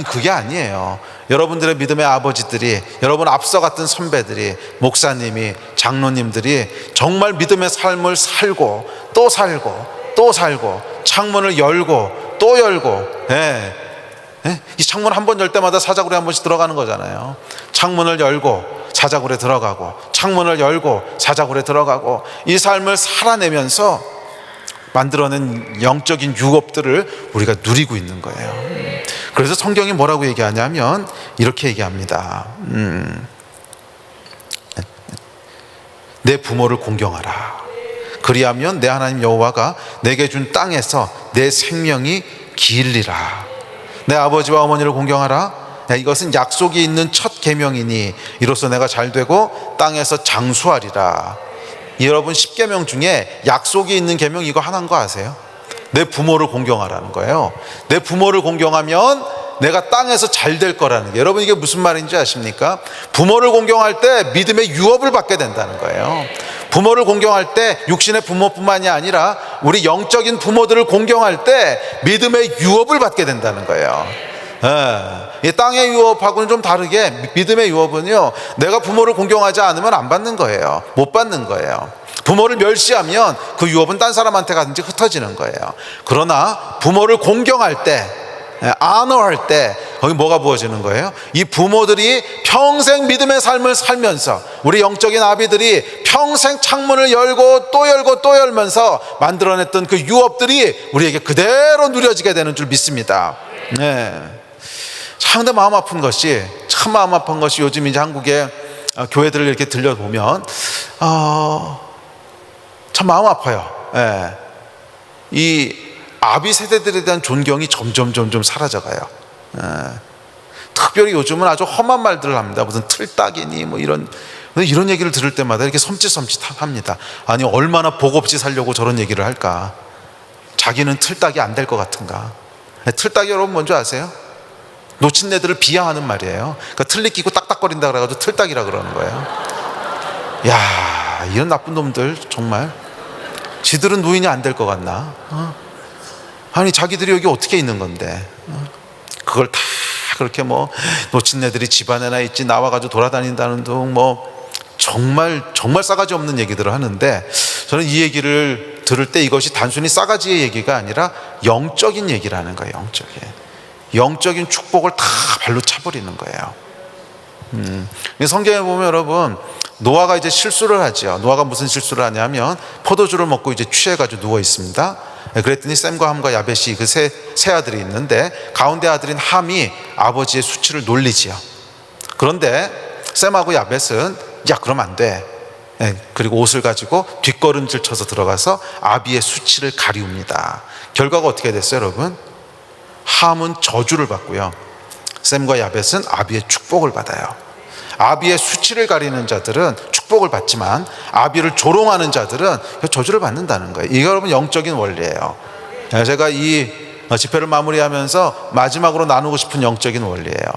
그게 아니에요. 여러분들의 믿음의 아버지들이, 여러분 앞서 갔던 선배들이, 목사님이, 장로님들이 정말 믿음의 삶을 살고 또 살고 또 살고, 창문을 열고 또 열고. 이 창문 한 번 열 때마다 사자굴에 한 번씩 들어가는 거잖아요. 창문을 열고 사자굴에 들어가고, 창문을 열고 사자굴에 들어가고, 이 삶을 살아내면서 만들어낸 영적인 유업들을 우리가 누리고 있는 거예요. 그래서 성경이 뭐라고 얘기하냐면 이렇게 얘기합니다. 내 부모를 공경하라. 그리하면 내 하나님 여호와가 내게 준 땅에서 내 생명이 길리라. 내 아버지와 어머니를 공경하라. 이것은 약속이 있는 첫 계명이니 이로써 내가 잘되고 땅에서 장수하리라. 여러분 10계명 중에 약속이 있는 계명 이거 하나인 거 아세요? 내 부모를 공경하라는 거예요. 내 부모를 공경하면 내가 땅에서 잘 될 거라는 게, 여러분 이게 무슨 말인지 아십니까? 부모를 공경할 때 믿음의 유업을 받게 된다는 거예요. 부모를 공경할 때 육신의 부모뿐만이 아니라 우리 영적인 부모들을 공경할 때 믿음의 유업을 받게 된다는 거예요. 이 땅의 유업하고는 좀 다르게 믿음의 유업은요, 내가 부모를 공경하지 않으면 안 받는 거예요. 못 받는 거예요. 부모를 멸시하면 그 유업은 딴 사람한테 가든지 흩어지는 거예요. 그러나 부모를 공경할 때, 아너할 때 거기 뭐가 부어지는 거예요? 이 부모들이 평생 믿음의 삶을 살면서, 우리 영적인 아비들이 평생 창문을 열고 또 열고 또 열면서 만들어냈던 그 유업들이 우리에게 그대로 누려지게 되는 줄 믿습니다. 상당히 마음 아픈 것이, 참 마음 아픈 것이, 요즘 이제 한국의 교회들을 이렇게 들려보면 참 마음 아파요. 이 아비 세대들에 대한 존경이 점점 사라져가요. 특별히 요즘은 아주 험한 말들을 합니다. 무슨 틀딱이니 뭐 이런 얘기를 들을 때마다 이렇게 섬찟합니다. 아니 얼마나 복 없이 살려고 저런 얘기를 할까? 자기는 틀딱이 안 될 것 같은가? 틀딱이 여러분 뭔지 아세요? 놓친 애들을 비하하는 말이에요. 그러니까 틀니 끼고 딱딱거린다 그래가지고 틀딱이라 그러는 거예요. 야, 이런 나쁜 놈들 정말, 지들은 노인이 안 될 것 같나? 아니 자기들이 여기 어떻게 있는 건데 그걸 다 그렇게 뭐 놓친 애들이 집안에나 있지 나와가지고 돌아다닌다는 둥 뭐 정말 싸가지 없는 얘기들을 하는데, 저는 이 얘기를 들을 때 이것이 단순히 싸가지의 얘기가 아니라 영적인 얘기라는 거예요. 영적인 축복을 다 발로 차버리는 거예요. 성경에 보면 여러분, 노아가 이제 실수를 하죠. 노아가 무슨 실수를 하냐면 포도주를 먹고 이제 취해가지고 누워 있습니다. 그랬더니 셈과 함과 야벳이 그 세 아들이 있는데, 가운데 아들인 함이 아버지의 수치를 놀리지요. 그런데 셈하고 야벳은 야 그럼 안 돼. 그리고 옷을 가지고 뒷걸음질 쳐서 들어가서 아비의 수치를 가리웁니다. 결과가 어떻게 됐어요 여러분? 함은 저주를 받고요, 셈과 야벳은 아비의 축복을 받아요. 아비의 수치를 가리는 자들은 축복을 받지만 아비를 조롱하는 자들은 저주를 받는다는 거예요. 이게 여러분 영적인 원리예요. 제가 이 집회를 마무리하면서 마지막으로 나누고 싶은 영적인 원리예요.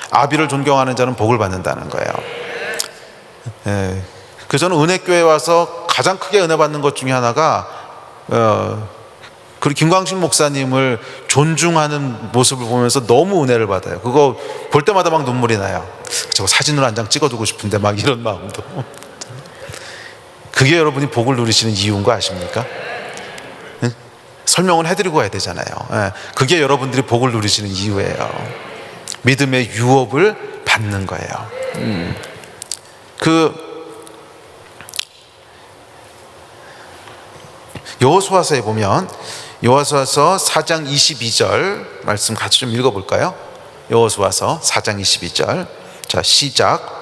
아비를 존경하는 자는 복을 받는다는 거예요. 그래서 저는 은혜교회에 와서 가장 크게 은혜 받는 것 중에 하나가 그리고 김광식 목사님을 존중하는 모습을 보면서 너무 은혜를 받아요. 그거 볼 때마다 막 눈물이 나요. 저거 사진으로 한 장 찍어두고 싶은데 막 이런 마음도. 그게 여러분이 복을 누리시는 이유인 거 아십니까? 설명을 해드리고 가야 되잖아요. 그게 여러분들이 복을 누리시는 이유예요. 믿음의 유업을 받는 거예요. 여호수아서에 보면, 여호수아서 4장 22절 말씀 같이 좀 읽어볼까요? 여호수아서 4장 22절. 자, 시작.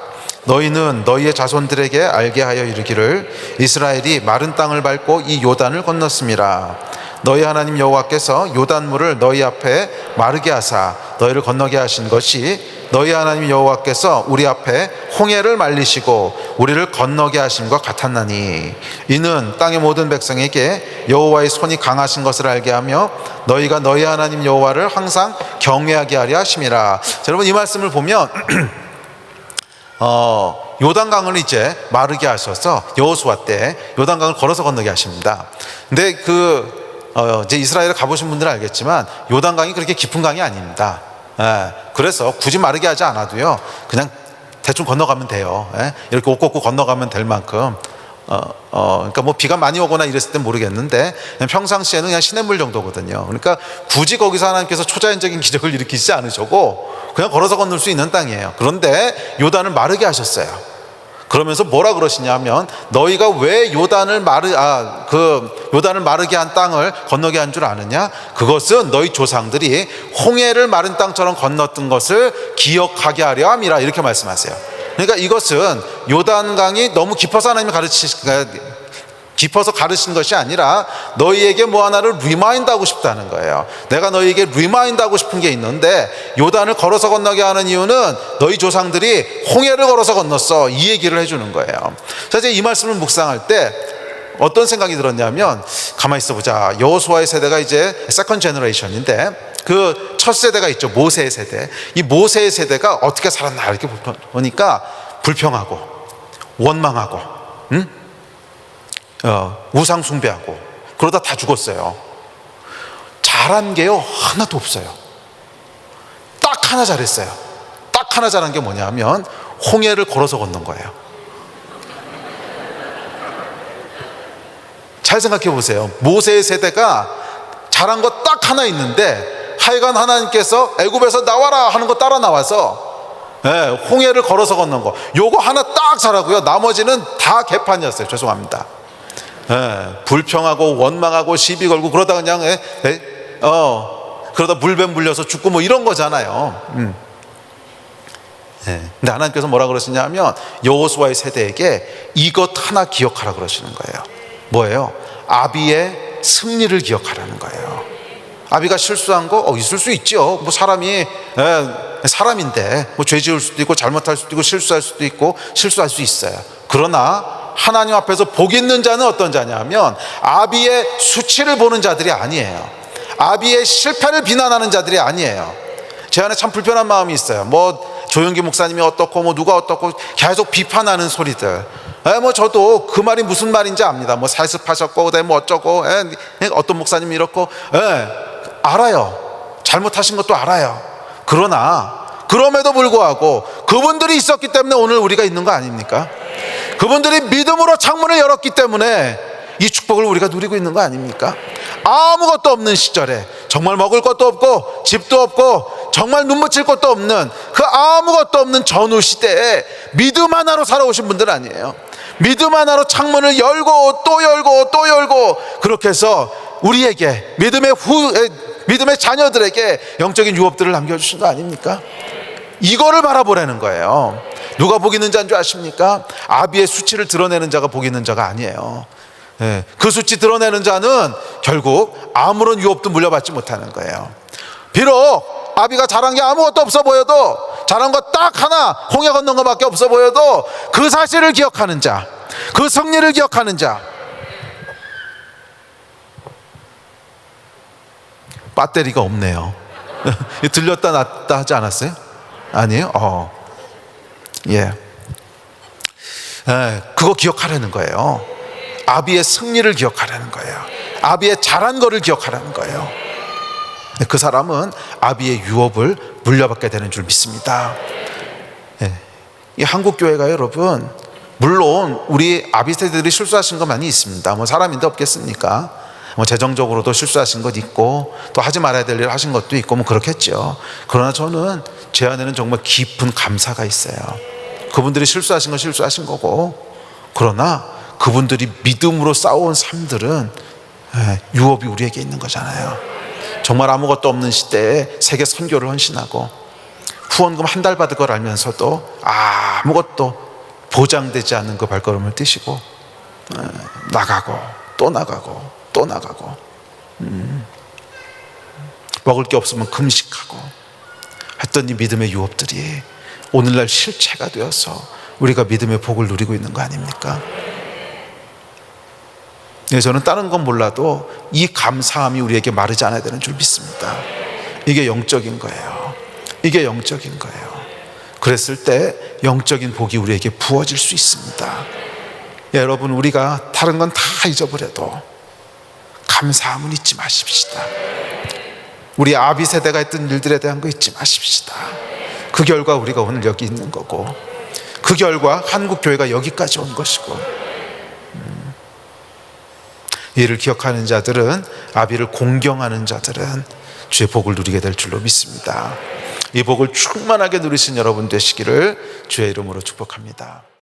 너희는 너희의 자손들에게 알게 하여 이르기를 이스라엘이 마른 땅을 밟고 이 요단을 건넜음이라. 너희 하나님 여호와께서 요단물을 너희 앞에 마르게 하사 너희를 건너게 하신 것이 너희 하나님 여호와께서 우리 앞에 홍해를 말리시고 우리를 건너게 하심과 같았나니, 이는 땅의 모든 백성에게 여호와의 손이 강하신 것을 알게 하며 너희가 너희 하나님 여호와를 항상 경외하게 하려 하심이라. 여러분 이 말씀을 보면 요단강을 이제 마르게 하셔서 여호수아 때 요단강을 걸어서 건너게 하십니다. 근데 이제 이스라엘에 가보신 분들은 알겠지만 요단강이 그렇게 깊은 강이 아닙니다. 그래서 굳이 마르게 하지 않아도요, 그냥 대충 건너가면 돼요. 이렇게 옷 걷고 건너가면 될 만큼. 그러니까 뭐 비가 많이 오거나 이랬을 땐 모르겠는데 그냥 평상시에는 그냥 시냇물 정도거든요. 그러니까 굳이 거기서 하나님께서 초자연적인 기적을 일으키지 않으셔고 그냥 걸어서 건널 수 있는 땅이에요. 그런데 요단을 마르게 하셨어요. 그러면서 뭐라 그러시냐면, 너희가 왜 요단을 마르게 한 땅을 건너게 한 줄 아느냐? 그것은 너희 조상들이 홍해를 마른 땅처럼 건넜던 것을 기억하게 하려 함이라, 이렇게 말씀하세요. 그러니까 이것은 요단강이 너무 깊어서 깊어서 가르친 것이 아니라 너희에게 뭐 하나를 리마인드 하고 싶다는 거예요. 내가 너희에게 리마인드 하고 싶은 게 있는데, 요단을 걸어서 건너게 하는 이유는 너희 조상들이 홍해를 걸어서 건넜어, 이 얘기를 해주는 거예요. 자, 이제 이 말씀을 묵상할 때 어떤 생각이 들었냐면, 가만히 있어 보자. 여호수아의 세대가 이제 세컨 제너레이션인데 그 첫 세대가 있죠. 모세의 세대. 이 모세의 세대가 어떻게 살았나 이렇게 보니까 불평하고 원망하고 우상 숭배하고 그러다 다 죽었어요. 잘한 게요 하나도 없어요. 딱 하나 잘했어요. 딱 하나 잘한 게 뭐냐면 홍해를 걸어서 건넌 거예요. 잘 생각해 보세요. 모세의 세대가 잘한 거 딱 하나 있는데 하여간 하나님께서 애굽에서 나와라 하는 거 따라 나와서 홍해를 걸어서 건넌 거, 요거 하나 딱 잘하고요. 나머지는 다 개판이었어요. 죄송합니다. 불평하고 원망하고 시비 걸고 그러다 그냥 그러다 물뱀 물려서 죽고 뭐 이런 거잖아요. 근데 하나님께서 뭐라 그러시냐면 여호수아의 세대에게 이것 하나 기억하라 그러시는 거예요. 뭐예요? 아비의 승리를 기억하라는 거예요. 아비가 실수한 거 있을 수 있죠. 뭐 사람이 사람인데 뭐 죄 지을 수도 있고 잘못할 수도 있고 실수할 수도 있고 실수할 수 있어요. 그러나 하나님 앞에서 복 있는 자는 어떤 자냐면 아비의 수치를 보는 자들이 아니에요. 아비의 실패를 비난하는 자들이 아니에요. 제 안에 참 불편한 마음이 있어요. 뭐 조영기 목사님이 어떻고 뭐 누가 어떻고 계속 비판하는 소리들. 뭐 저도 그 말이 무슨 말인지 압니다. 뭐 살습하셨고 뭐 어쩌고 어떤 목사님이 이렇고 알아요. 잘못하신 것도 알아요. 그러나 그럼에도 불구하고 그분들이 있었기 때문에 오늘 우리가 있는 거 아닙니까? 그분들이 믿음으로 창문을 열었기 때문에 이 축복을 우리가 누리고 있는 거 아닙니까? 아무것도 없는 시절에 정말 먹을 것도 없고 집도 없고 정말 눈 묻힐 것도 없는 그 아무것도 없는 전후 시대에 믿음 하나로 살아오신 분들 아니에요. 믿음 하나로 창문을 열고 또 열고 또 열고 그렇게 해서 우리에게 믿음의 자녀들에게 영적인 유업들을 남겨주신 거 아닙니까? 이거를 바라보라는 거예요. 누가 복 있는 자인 줄 아십니까? 아비의 수치를 드러내는 자가 복 있는 자가 아니에요. 그 수치 드러내는 자는 결국 아무런 유업도 물려받지 못하는 거예요. 비록 아비가 잘한 게 아무것도 없어 보여도, 잘한 거 딱 하나 홍해 건넌 것밖에 없어 보여도 그 사실을 기억하는 자, 그 승리를 기억하는 자. 배터리가 없네요. 들렸다 놨다 하지 않았어요? 아니에요? 그거 기억하라는 거예요. 아비의 승리를 기억하라는 거예요. 아비의 잘한 거를 기억하라는 거예요. 그 사람은 아비의 유업을 물려받게 되는 줄 믿습니다. 이 한국교회가 여러분, 물론 우리 아비 세대들이 실수하신 거 많이 있습니다. 뭐 사람인데 없겠습니까? 뭐 재정적으로도 실수하신 것 있고 또 하지 말아야 될 일 하신 것도 있고 뭐 그렇겠죠. 그러나 저는 제 안에는 정말 깊은 감사가 있어요. 그분들이 실수하신 건 실수하신 거고, 그러나 그분들이 믿음으로 싸워온 삶들은 유업이 우리에게 있는 거잖아요. 정말 아무것도 없는 시대에 세계 선교를 헌신하고 후원금 한 달 받을 걸 알면서도 아무것도 보장되지 않는 그 발걸음을 뛰시고 나가고 또 나가고 또 나가고 먹을 게 없으면 금식하고 했던 이 믿음의 유업들이 오늘날 실체가 되어서 우리가 믿음의 복을 누리고 있는 거 아닙니까? 저는 다른 건 몰라도 이 감사함이 우리에게 마르지 않아야 되는 줄 믿습니다. 이게 영적인 거예요. 이게 영적인 거예요. 그랬을 때 영적인 복이 우리에게 부어질 수 있습니다. 여러분, 우리가 다른 건 다 잊어버려도 감사함은 잊지 마십시다. 우리 아비 세대가 했던 일들에 대한 거 잊지 마십시다. 그 결과 우리가 오늘 여기 있는 거고, 그 결과 한국교회가 여기까지 온 것이고, 이를 기억하는 자들은, 아비를 공경하는 자들은 주의 복을 누리게 될 줄로 믿습니다. 이 복을 충만하게 누리신 여러분 되시기를 주의 이름으로 축복합니다.